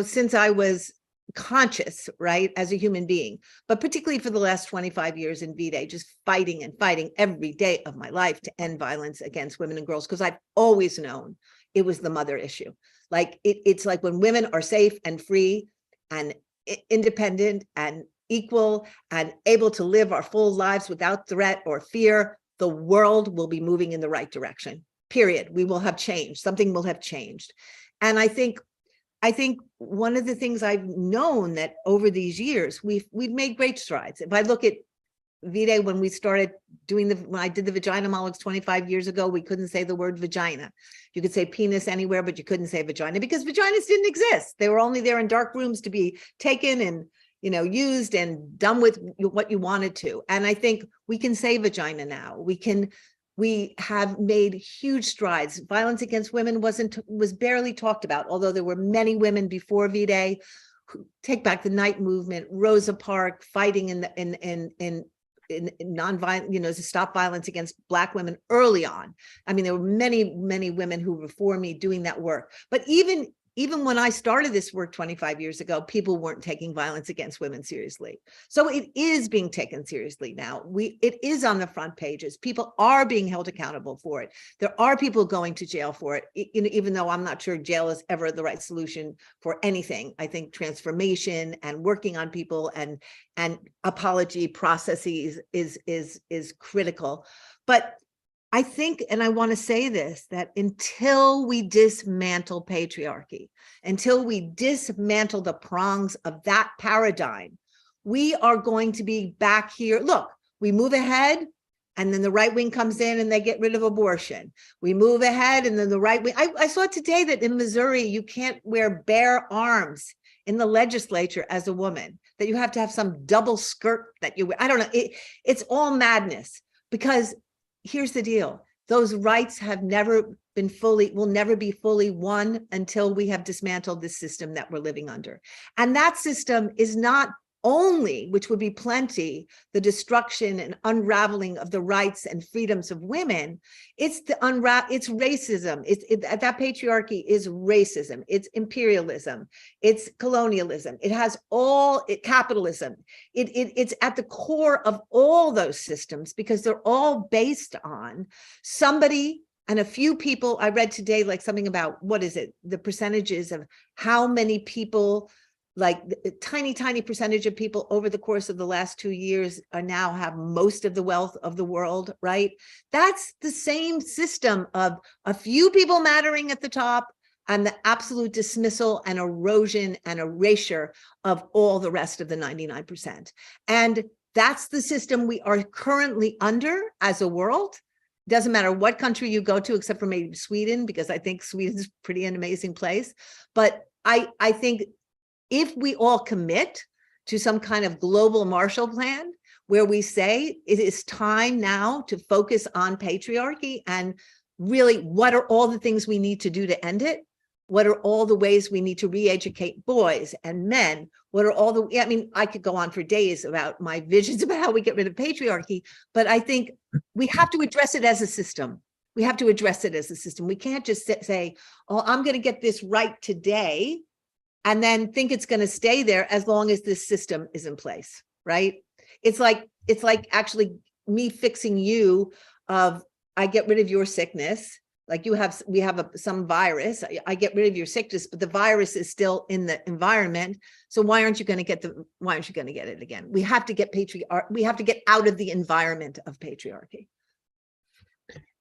since I was conscious, right, as a human being, but particularly for the last 25 years in V-Day, just fighting and fighting every day of my life to end violence against women and girls, because I've always known it was the mother issue. Like it's like when women are safe and free and independent and equal and able to live our full lives without threat or fear, the world will be moving in the right direction, period. We will have changed. Something will have changed. And I think one of the things I've known that over these years, we've made great strides. If I look at V-Day, when we started doing when I did the Vagina Monologues 25 years ago, we couldn't say the word vagina. You could say penis anywhere, but you couldn't say vagina, because vaginas didn't exist. They were only there in dark rooms to be taken and, used and done with what you wanted to. And I think we can say vagina now. We have made huge strides. Violence against women was barely talked about, although there were many women before V-Day who Take Back the Night movement, Rosa Parks fighting in non-violent, to stop violence against Black women early on. I mean, there were many, many women who were before me doing that work. But even when I started this work 25 years ago, people weren't taking violence against women seriously. So it is being taken seriously now. It is on the front pages. People are being held accountable for it. There are people going to jail for it, even though I'm not sure jail is ever the right solution for anything. I think transformation and working on people and apology processes is critical. But I think, and I want to say this, that until we dismantle patriarchy, until we dismantle the prongs of that paradigm, we are going to be back here. Look, we move ahead, and then the right wing comes in and they get rid of abortion. We move ahead, and then the right wing. I saw today that in Missouri, you can't wear bare arms in the legislature as a woman, that you have to have some double skirt that you wear. I don't know. It's all madness, because here's the deal. Those rights have never been will never be fully won until we have dismantled this system that we're living under. And that system is not only, which would be plenty, the destruction and unraveling of the rights and freedoms of women. It's it's racism. That patriarchy is racism. It's imperialism. It's colonialism. It has capitalism. It's at the core of all those systems because they're all based on somebody and a few people. I read today, like something about, what is it? The percentages of how many people, like a tiny percentage of people over the course of the last 2 years are now have most of the wealth of the world, right? That's the same system of a few people mattering at the top and the absolute dismissal and erosion and erasure of all the rest of the 99%. And that's the system we are currently under as a world. Doesn't matter what country you go to, except for maybe Sweden, because I think Sweden's pretty an amazing place. But I think if we all commit to some kind of global Marshall Plan, where we say it is time now to focus on patriarchy and really what are all the things we need to do to end it? What are all the ways we need to re-educate boys and men? What are all the, I mean, I could go on for days about my visions about how we get rid of patriarchy, but I think we have to address it as a system. We have to address it as a system. We can't just say, oh, I'm going to get this right today, and then think it's going to stay there as long as this system is in place, right? It's like actually me fixing you of, I get rid of your sickness. Like we have some virus. I get rid of your sickness, but the virus is still in the environment. So why aren't you going to get it again? We have to get we have to get out of the environment of patriarchy.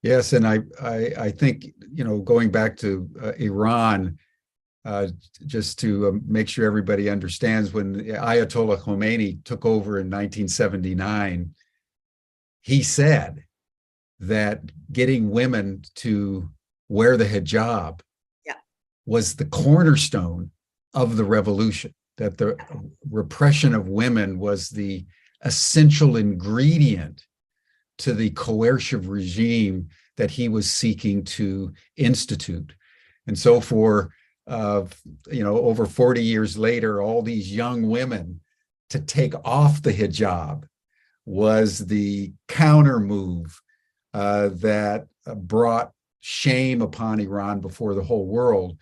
Yes, and I think, going back to Iran, just to make sure everybody understands, when Ayatollah Khomeini took over in 1979, he said that getting women to wear the hijab was the cornerstone of the revolution, that the repression of women was the essential ingredient to the coercive regime that he was seeking to institute. And so for over 40 years later, all these young women to take off the hijab was the counter move that brought shame upon Iran before the whole world.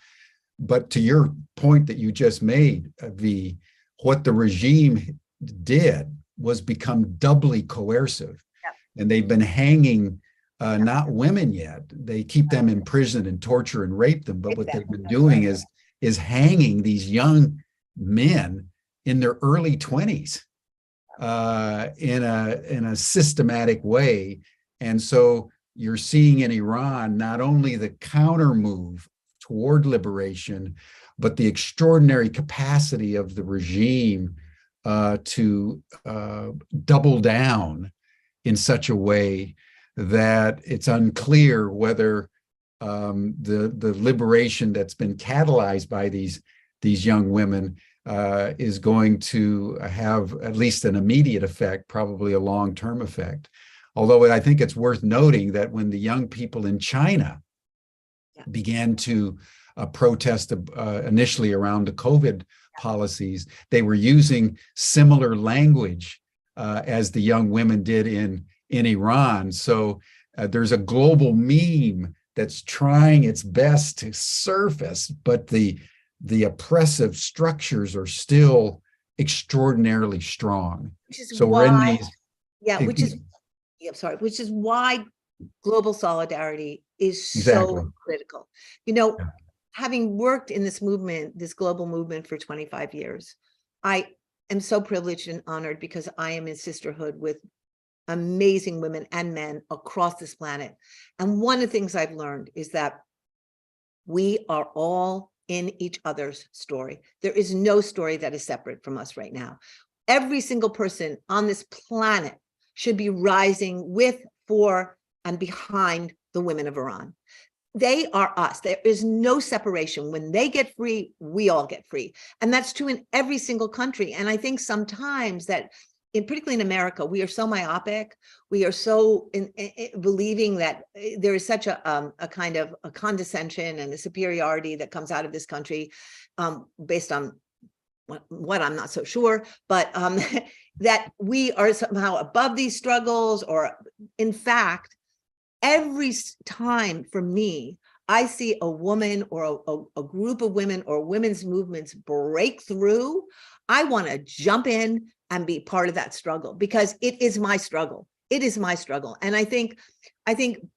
But to your point that you just made, V, what the regime did was become doubly coercive. Yep. And they've been hanging not women yet. They keep them in prison and torture and rape them. But what they've been doing is hanging these young men in their early 20s in a systematic way. And so you're seeing in Iran not only the counter move toward liberation, but the extraordinary capacity of the regime to double down in such a way that it's unclear whether the liberation that's been catalyzed by these young women is going to have at least an immediate effect, probably a long-term effect. Although I think it's worth noting that when the young people in China began to protest initially around the COVID policies, they were using similar language as the young women did in Iran. So there's a global meme that's trying its best to surface, but the oppressive structures are still extraordinarily strong. So we're in these. Which is why global solidarity is so critical. Having worked in this movement, this global movement for 25 years, I am so privileged and honored because I am in sisterhood with amazing women and men across this planet. And one of the things I've learned is that we are all in each other's story. There is no story that is separate from us right now. Every single person on this planet should be rising with, for, and behind the women of Iran. They are us. There is no separation. When they get free, we all get free. And that's true in every single country. And I think sometimes that, particularly in America, we are so myopic. We are so believing that there is such a kind of a condescension and a superiority that comes out of this country based on what I'm not so sure, but that we are somehow above these struggles, or in fact, every time for me, I see a woman or a group of women or women's movements break through, I want to jump in and be part of that struggle, because it is my struggle. It is my struggle. And I think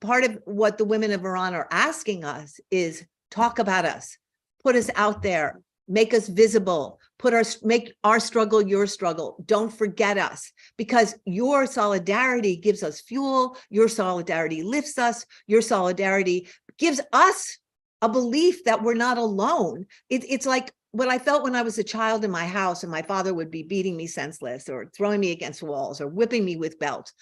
part of what the women of Iran are asking us is talk about us, put us out there, make us visible, make our struggle your struggle. Don't forget us, because your solidarity gives us fuel. Your solidarity lifts us. Your solidarity gives us a belief that we're not alone. It's like what I felt when I was a child in my house and my father would be beating me senseless or throwing me against walls or whipping me with belts.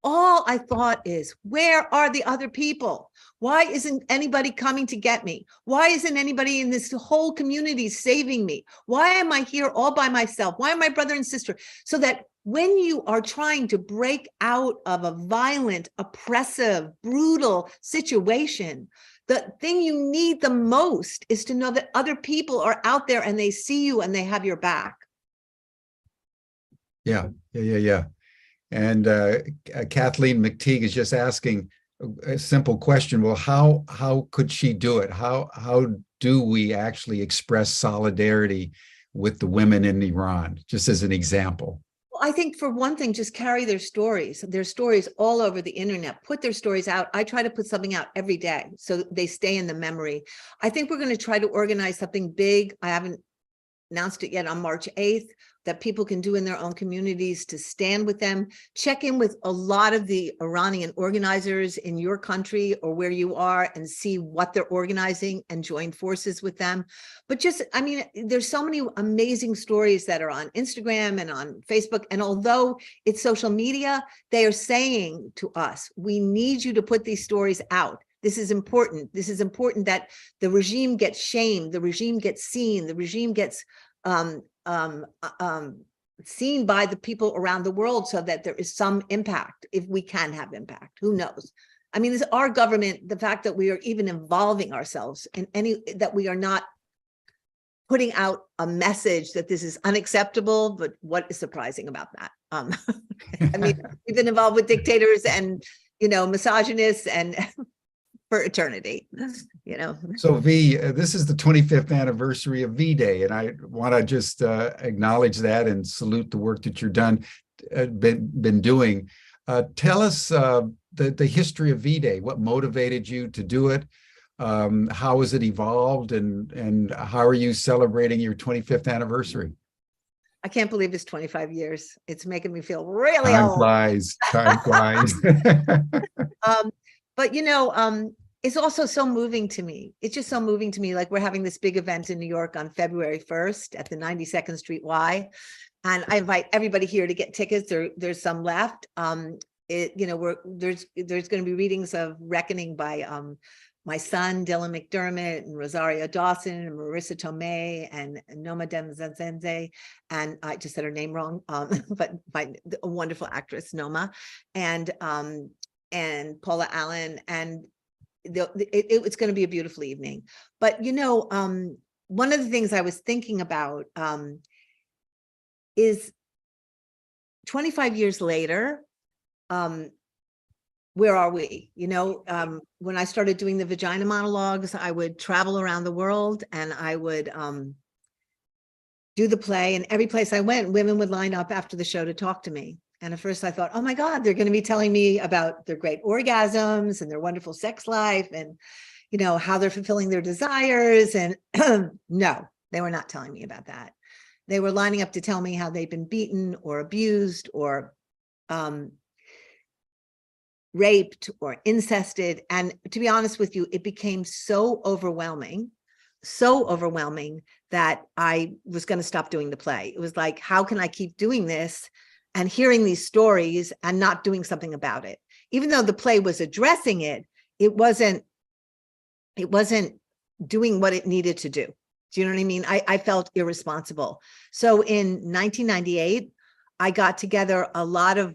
All I thought is, where are the other people? Why isn't anybody coming to get me? Why isn't anybody in this whole community saving me? Why am I here all by myself? Why am my brother and sister? So that when you are trying to break out of a violent, oppressive, brutal situation, the thing you need the most is to know that other people are out there and they see you and they have your back. Yeah. And Kathleen McTeague is just asking a simple question. Well, how could she do it? How do we actually express solidarity with the women in Iran, just as an example? Well, I think for one thing, just carry their stories all over the internet, put their stories out. I try to put something out every day so they stay in the memory. I think we're going to try to organize something big. I haven't announced it yet, on March 8th, that people can do in their own communities to stand with them. Check in with a lot of the Iranian organizers in your country or where you are and see what they're organizing and join forces with them. But just, I mean, there's so many amazing stories that are on Instagram and on Facebook. And although it's social media, they are saying to us, we need you to put these stories out. This is important. This is important that the regime gets shamed, the regime gets seen, the regime gets seen by the people around the world, so that there is some impact, if we can have impact. Who knows? I mean, this, our government, the fact that we are even involving ourselves in that we are not putting out a message that this is unacceptable, but what is surprising about that? I mean, we've been involved with dictators and, misogynists and for eternity, So V, this is the 25th anniversary of V-Day, and I want to just acknowledge that and salute the work that you've been doing. Tell us the history of V-Day. What motivated you to do it? How has it evolved, and how are you celebrating your 25th anniversary? I can't believe it's 25 years. It's making me feel really old. Time flies. But it's also so moving to me. It's just so moving to me. Like, we're having this big event in New York on February 1st at the 92nd Street Y. And I invite everybody here to get tickets. There's some left. There's going to be readings of Reckoning by my son, Dylan McDermott, and Rosario Dawson, and Marissa Tomei, and Noma Demzenze. And I just said her name wrong, but by a wonderful actress, Noma, and Paula Allen. And it's going to be a beautiful evening. But, one of the things I was thinking about is 25 years later, where are we? When I started doing the Vagina Monologues, I would travel around the world and I would do the play, and every place I went, women would line up after the show to talk to me. And at first I thought, oh my God, they're going to be telling me about their great orgasms and their wonderful sex life and, how they're fulfilling their desires. And no, they were not telling me about that. They were lining up to tell me how they've been beaten or abused or raped or incested. And to be honest with you, it became so overwhelming that I was going to stop doing the play. It was like, how can I keep doing this and hearing these stories and not doing something about it? Even though the play was addressing it, it wasn't doing what it needed to do. Do you know what I mean? I felt irresponsible. So in 1998, I got together a lot of,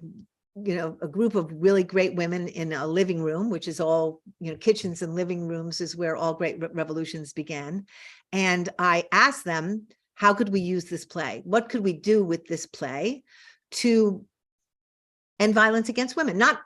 a group of really great women in a living room, which is all, kitchens and living rooms is where all great revolutions began. And I asked them how could we use this play? What could we do with this play to end violence against women? Not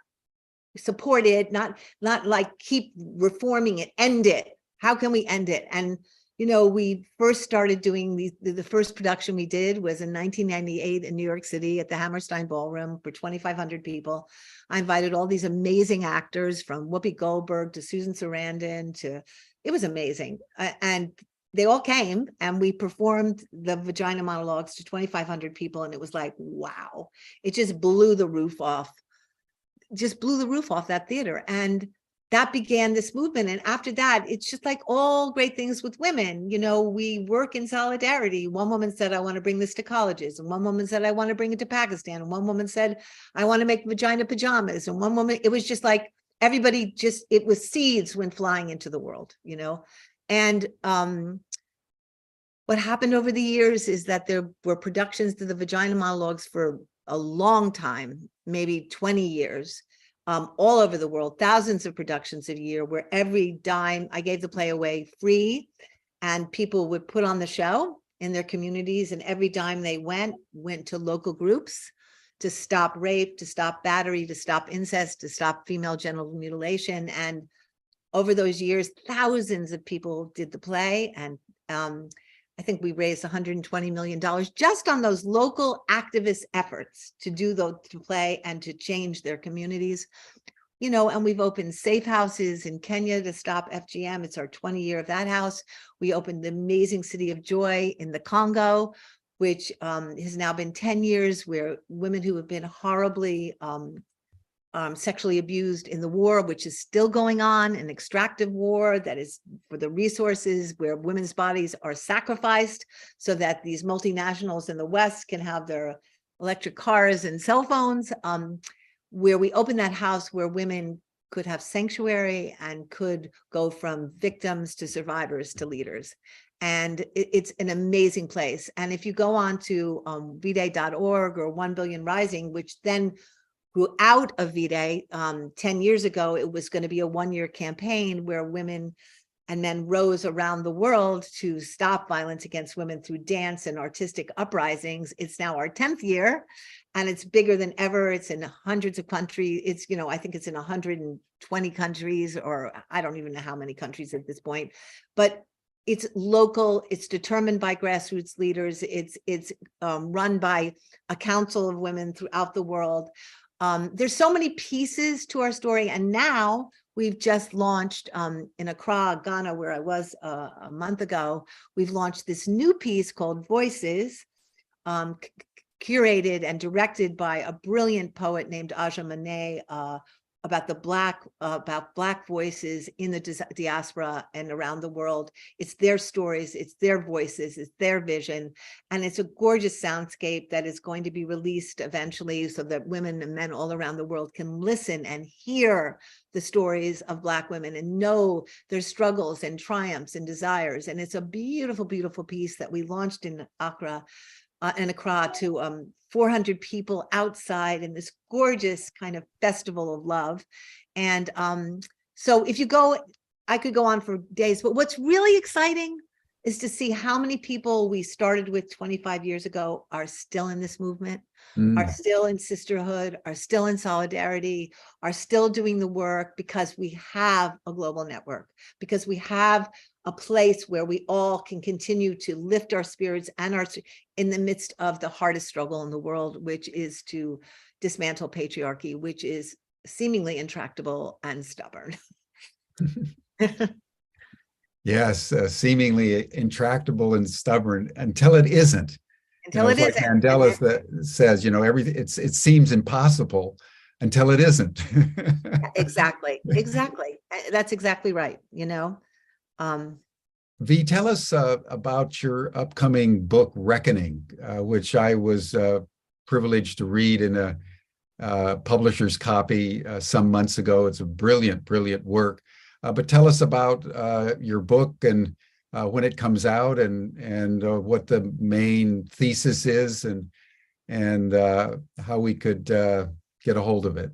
support it, not like keep reforming it, end it. How can we end it? And we first started doing the first production we did was in 1998 in New York City at the Hammerstein Ballroom for 2,500 people. I invited all these amazing actors from Whoopi Goldberg to Susan Sarandon it was amazing. And they all came and we performed the Vagina Monologues to 2,500 people. And it was like, wow, it just blew the roof off that theater. And that began this movement. And after that, it's just like all great things with women. We work in solidarity. One woman said, I want to bring this to colleges. And one woman said, I want to bring it to Pakistan. And one woman said, I want to make vagina pajamas. And one woman, it was just like everybody it was seeds went flying into the world, And what happened over the years is that there were productions to the Vagina Monologues for a long time, maybe 20 years. All over the world, thousands of productions a year where every dime, I gave the play away free and people would put on the show in their communities, and every dime they went to local groups to stop rape, to stop battery, to stop incest, to stop female genital mutilation. And over those years, thousands of people did the play. And I think we raised $120 million just on those local activist efforts to play and to change their communities. And we've opened safe houses in Kenya to stop FGM. It's our 20th year of that house. We opened the amazing City of Joy in the Congo, which has now been 10 years, where women who have been horribly sexually abused in the war, which is still going on, an extractive war that is for the resources, where women's bodies are sacrificed so that these multinationals in the West can have their electric cars and cell phones, where we opened that house where women could have sanctuary and could go from victims to survivors to leaders. And it's an amazing place. And if you go on to vday.org or 1 Billion Rising, which then grew out of V-Day 10 years ago, it was going to be a 1-year campaign where women and men rose around the world to stop violence against women through dance and artistic uprisings. It's now our 10th year, and it's bigger than ever. It's in hundreds of countries. It's, I think it's in 120 countries, or I don't even know how many countries at this point, but it's local, it's determined by grassroots leaders. It's run by a council of women throughout the world. There's so many pieces to our story. And now we've just launched in Accra, Ghana, where I was a month ago, we've launched this new piece called Voices, curated and directed by a brilliant poet named Aja Mane, about Black voices in the diaspora and around the world. It's their stories, it's their voices, it's their vision. And it's a gorgeous soundscape that is going to be released eventually so that women and men all around the world can listen and hear the stories of Black women and know their struggles and triumphs and desires. And it's a beautiful, beautiful piece that we launched in Accra to 400 people outside in this gorgeous kind of festival of love. And so if you go, I could go on for days, but what's really exciting is to see how many people we started with 25 years ago are still in this movement, are still in sisterhood, are still in solidarity, are still doing the work, because we have a global network, because we have a place where we all can continue to lift our spirits and in the midst of the hardest struggle in the world, which is to dismantle patriarchy, which is seemingly intractable and stubborn. Yes, seemingly intractable and stubborn until it isn't. Until it like isn't. Mandela says, everything it seems impossible until it isn't. Exactly. That's exactly right. V, tell us about your upcoming book, Reckoning, which I was privileged to read in a publisher's copy some months ago. It's a brilliant, brilliant work. But tell us about your book and when it comes out, and what the main thesis is, and how we could get a hold of it.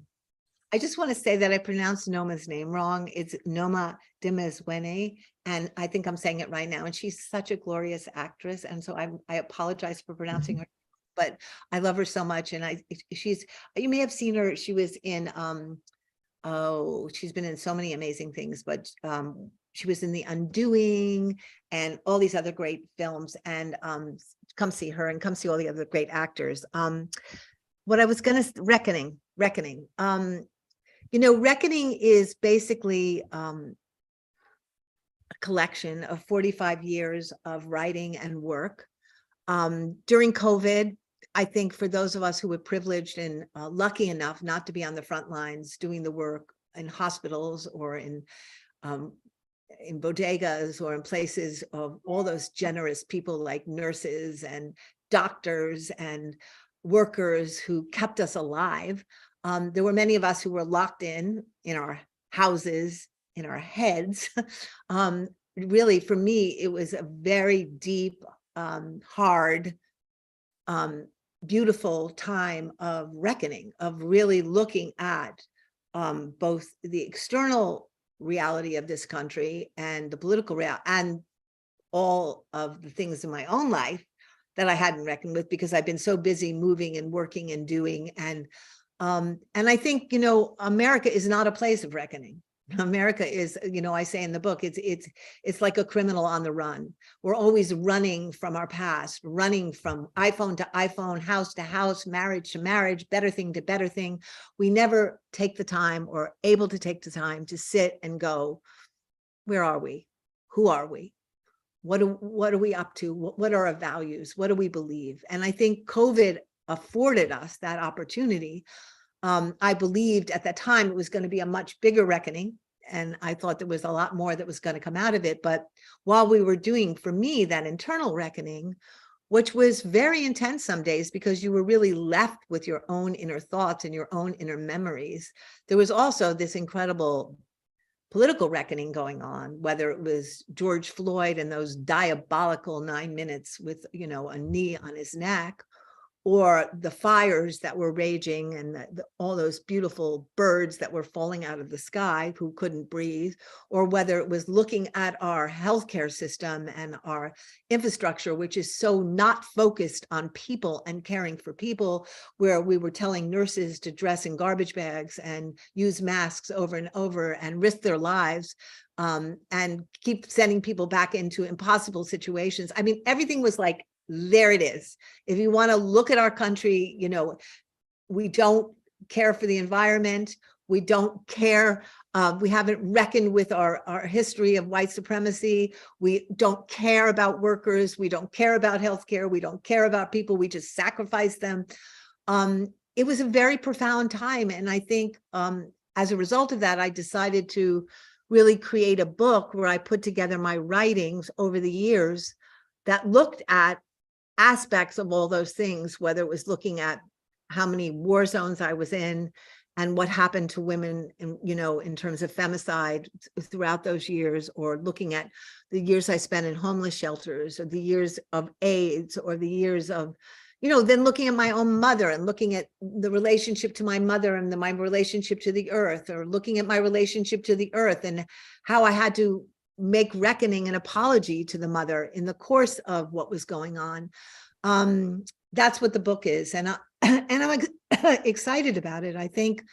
I just want to say that I pronounced Noma's name wrong. It's Noma Dimezwene, and I think I'm saying it right now. And she's such a glorious actress, and so I apologize for pronouncing her, but I love her so much. And she's, you may have seen her. She was in oh, she's been in so many amazing things, but she was in The Undoing and all these other great films. And come see her and come see all the other great actors. What I was gonna, Reckoning. You know, Reckoning is basically a collection of 45 years of writing and work. During COVID, I think for those of us who were privileged and lucky enough not to be on the front lines doing the work in hospitals or in bodegas or in places of all those generous people like nurses and doctors and workers who kept us alive. There were many of us who were locked in our houses, in our heads. Really, for me, it was a very deep, hard, beautiful time of reckoning, of really looking at both the external reality of this country and the political reality and all of the things in my own life that I hadn't reckoned with because I've been so busy moving and working and doing. And I think, you know, America is not a place of reckoning. America is, you know, I say in the book, it's like a criminal on the run. We're always running from our past, running from iPhone to iPhone, house to house, marriage to marriage, better thing to better thing. We never take the time or able to take the time to sit and go, where are we? Who are we? What are we up to? What are our values? What do we believe? And I think COVID afforded us that opportunity. I believed at that time it was going to be a much bigger reckoning, and I thought there was a lot more that was going to come out of it. But while we were doing, for me, that internal reckoning, which was very intense some days because you were really left with your own inner thoughts and your own inner memories, there was also this incredible political reckoning going on, whether it was George Floyd and those diabolical 9 minutes with, you know, a knee on his neck, or the fires that were raging and all those beautiful birds that were falling out of the sky who couldn't breathe, or whether it was looking at our healthcare system and our infrastructure, which is so not focused on people and caring for people, where we were telling nurses to dress in garbage bags and use masks over and over and risk their lives, and keep sending people back into impossible situations. I mean, everything was like, there it is. If you want to look at our country, you know, we don't care for the environment. We don't care. We haven't reckoned with our history of white supremacy. We don't care about workers. We don't care about healthcare. We don't care about people. We just sacrifice them. It was a very profound time. And I think as a result of that, I decided to really create a book where I put together my writings over the years that looked at aspects of all those things, whether it was looking at how many war zones I was in and what happened to women, you know, in terms of femicide throughout those years, or looking at the years I spent in homeless shelters, or the years of AIDS, or the years of, you know, then looking at my own mother and looking at the relationship to my mother and my relationship to the earth, or looking at my relationship to the earth and how I had to make reckoning and apology to the mother in the course of what was going on. That's what the book is. And I'm excited about it. I think,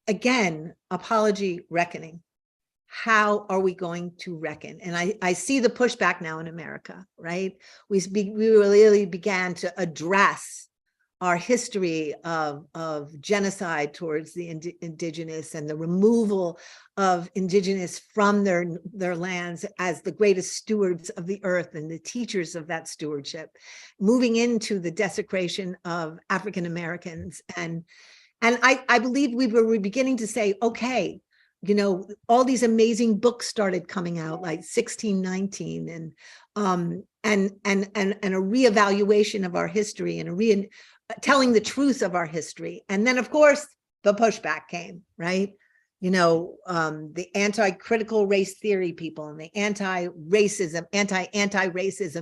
again, apology, reckoning. How are we going to reckon? And I see the pushback now in America, right? We really began to address our history of genocide towards the indigenous and the removal of indigenous from their lands as the greatest stewards of the earth and the teachers of that stewardship, moving into the desecration of African Americans. And I believe we were beginning to say, okay, you know, all these amazing books started coming out, like 1619, and a reevaluation of our history and telling the truth of our history. And then, of course, the pushback came, right? You know, the anti-critical race theory people and the anti-racism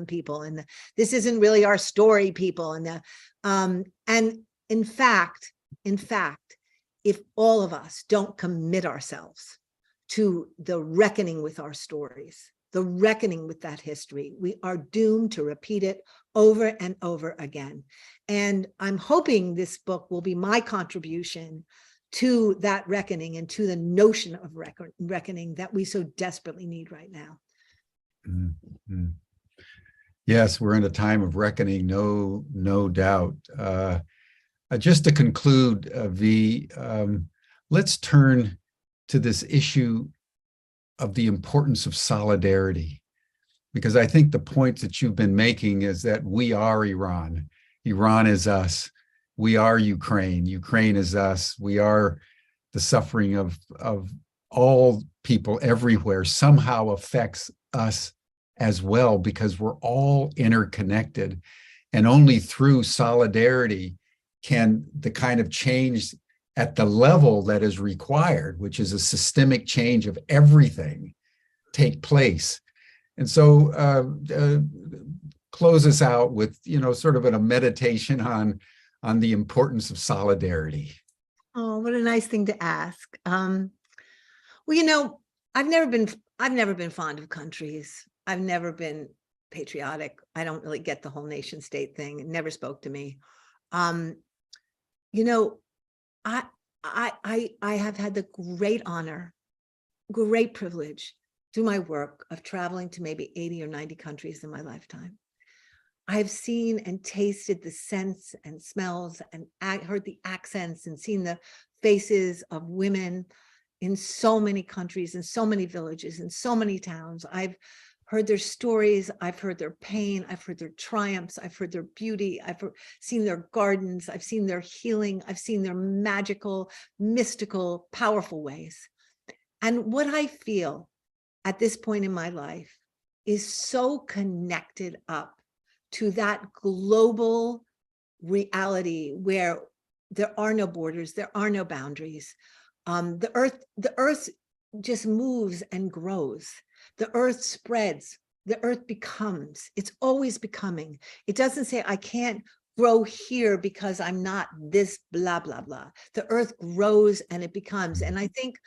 people, and this isn't really our story people. And in fact, in fact, if all of us don't commit ourselves to the reckoning with our stories, the reckoning with that history, we are doomed to repeat it over and over again. And I'm hoping this book will be my contribution to that reckoning and to the notion of reckoning that we so desperately need right now. Mm-hmm. Yes, we're in a time of reckoning, no doubt. Just to conclude, V, let's turn to this issue of the importance of solidarity, because I think the point that you've been making is that we are Iran. Iran is us. We are Ukraine. Ukraine is us. We are the suffering of all people everywhere somehow affects us as well, because we're all interconnected. And only through solidarity can the kind of change at the level that is required, which is a systemic change of everything, take place. And so close us out with, sort of a meditation on the importance of solidarity. Oh, what a nice thing to ask. Well, I've never been fond of countries. I've never been patriotic. I don't really get the whole nation state thing. It never spoke to me. I have had the great honor, great privilege through my work of traveling to maybe 80 or 90 countries in my lifetime. I've seen and tasted the scents and smells and heard the accents and seen the faces of women in so many countries, in so many villages, in so many towns. I've heard their stories. I've heard their pain. I've heard their triumphs. I've heard their beauty. I've seen their gardens. I've seen their healing. I've seen their magical, mystical, powerful ways. And what I feel at this point in my life is so connected up to that global reality where there are no borders, there are no boundaries. The earth just moves and grows. The earth spreads, the earth becomes, it's always becoming. It doesn't say I can't grow here because I'm not this blah, blah, blah. The earth grows and it becomes. And I think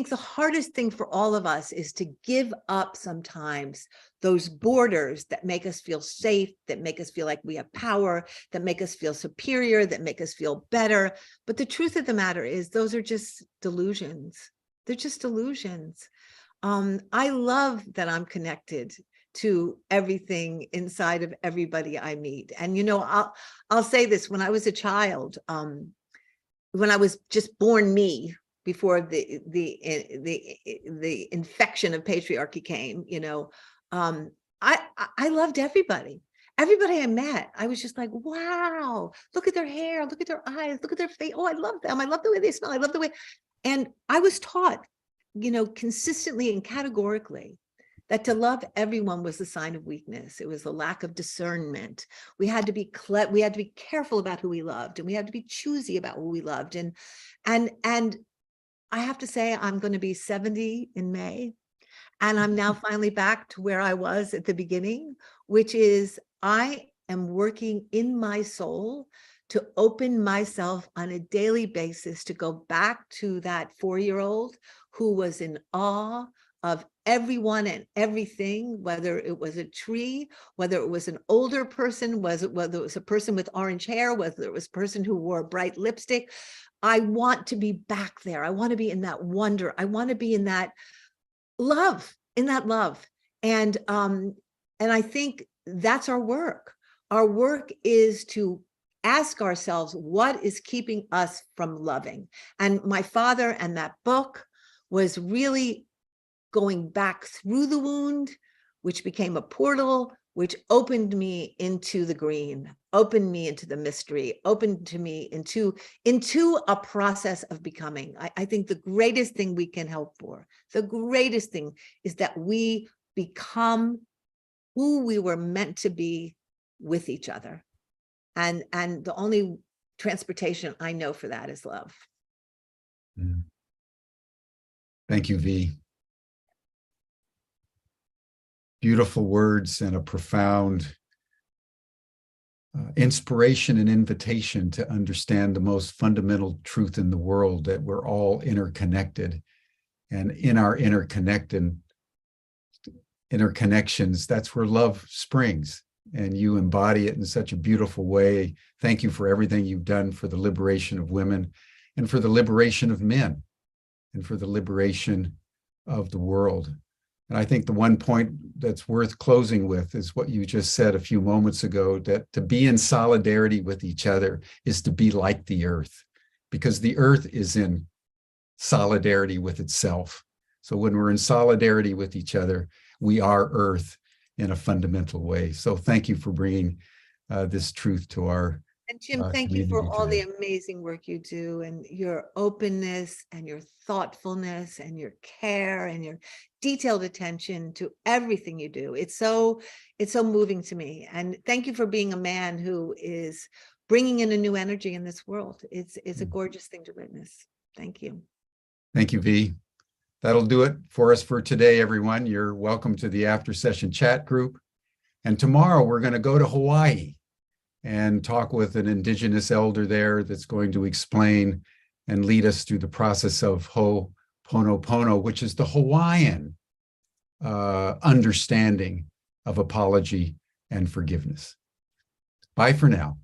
the hardest thing for all of us is to give up sometimes those borders that make us feel safe, that make us feel like we have power, that make us feel superior, that make us feel better. But the truth of the matter is those are just delusions. They're just delusions. I love that I'm connected to everything inside of everybody I meet. And, I'll say this, when I was a child, when I was just born me, before the infection of patriarchy came, I loved everybody. Everybody I met, I was just like, wow, look at their hair, look at their eyes, look at their face. Oh, I love them. I love the way they smell. I love the way. And I was taught, consistently and categorically that to love everyone was a sign of weakness. It was a lack of discernment. We had to be careful about who we loved, and we had to be choosy about who we loved. And I have to say, I'm going to be 70 in May, and I'm now finally back to where I was at the beginning, which is I am working in my soul to open myself on a daily basis to go back to that 4-year-old who was in awe of everyone and everything, whether it was a tree, whether it was an older person, whether it was a person with orange hair, whether it was a person who wore bright lipstick. I want to be back there. I want to be in that wonder. I want to be in that love, And I think that's our work. Our work is to ask ourselves, what is keeping us from loving? And my father and that book was really going back through the wound, which became a portal, which opened me into the green, opened me into the mystery, opened to me into a process of becoming. I think the greatest thing we can hope for, the greatest thing is that we become who we were meant to be with each other. And the only transportation I know for that is love. Thank you, V. Beautiful words and a profound inspiration and invitation to understand the most fundamental truth in the world, that we're all interconnected. And in our interconnections, that's where love springs. And you embody it in such a beautiful way. Thank you for everything you've done for the liberation of women and for the liberation of men and for the liberation of the world. And I think the one point that's worth closing with is what you just said a few moments ago, that to be in solidarity with each other is to be like the earth, because the earth is in solidarity with itself. So when we're in solidarity with each other, we are earth in a fundamental way. So thank you for bringing this truth to our And Jim, thank you for community all the today. amazing work you do, and your openness and your thoughtfulness and your care and your detailed attention to everything you do. It's so moving to me. And thank you for being a man who is bringing in a new energy in this world. It's a gorgeous thing to witness. Thank you. Thank you, V. That'll do it for us for today, everyone. You're welcome to the after session chat group. And tomorrow we're going to go to Hawaii and talk with an indigenous elder there that's going to explain and lead us through the process of Ho'oponopono, which is the Hawaiian understanding of apology and forgiveness. Bye for now.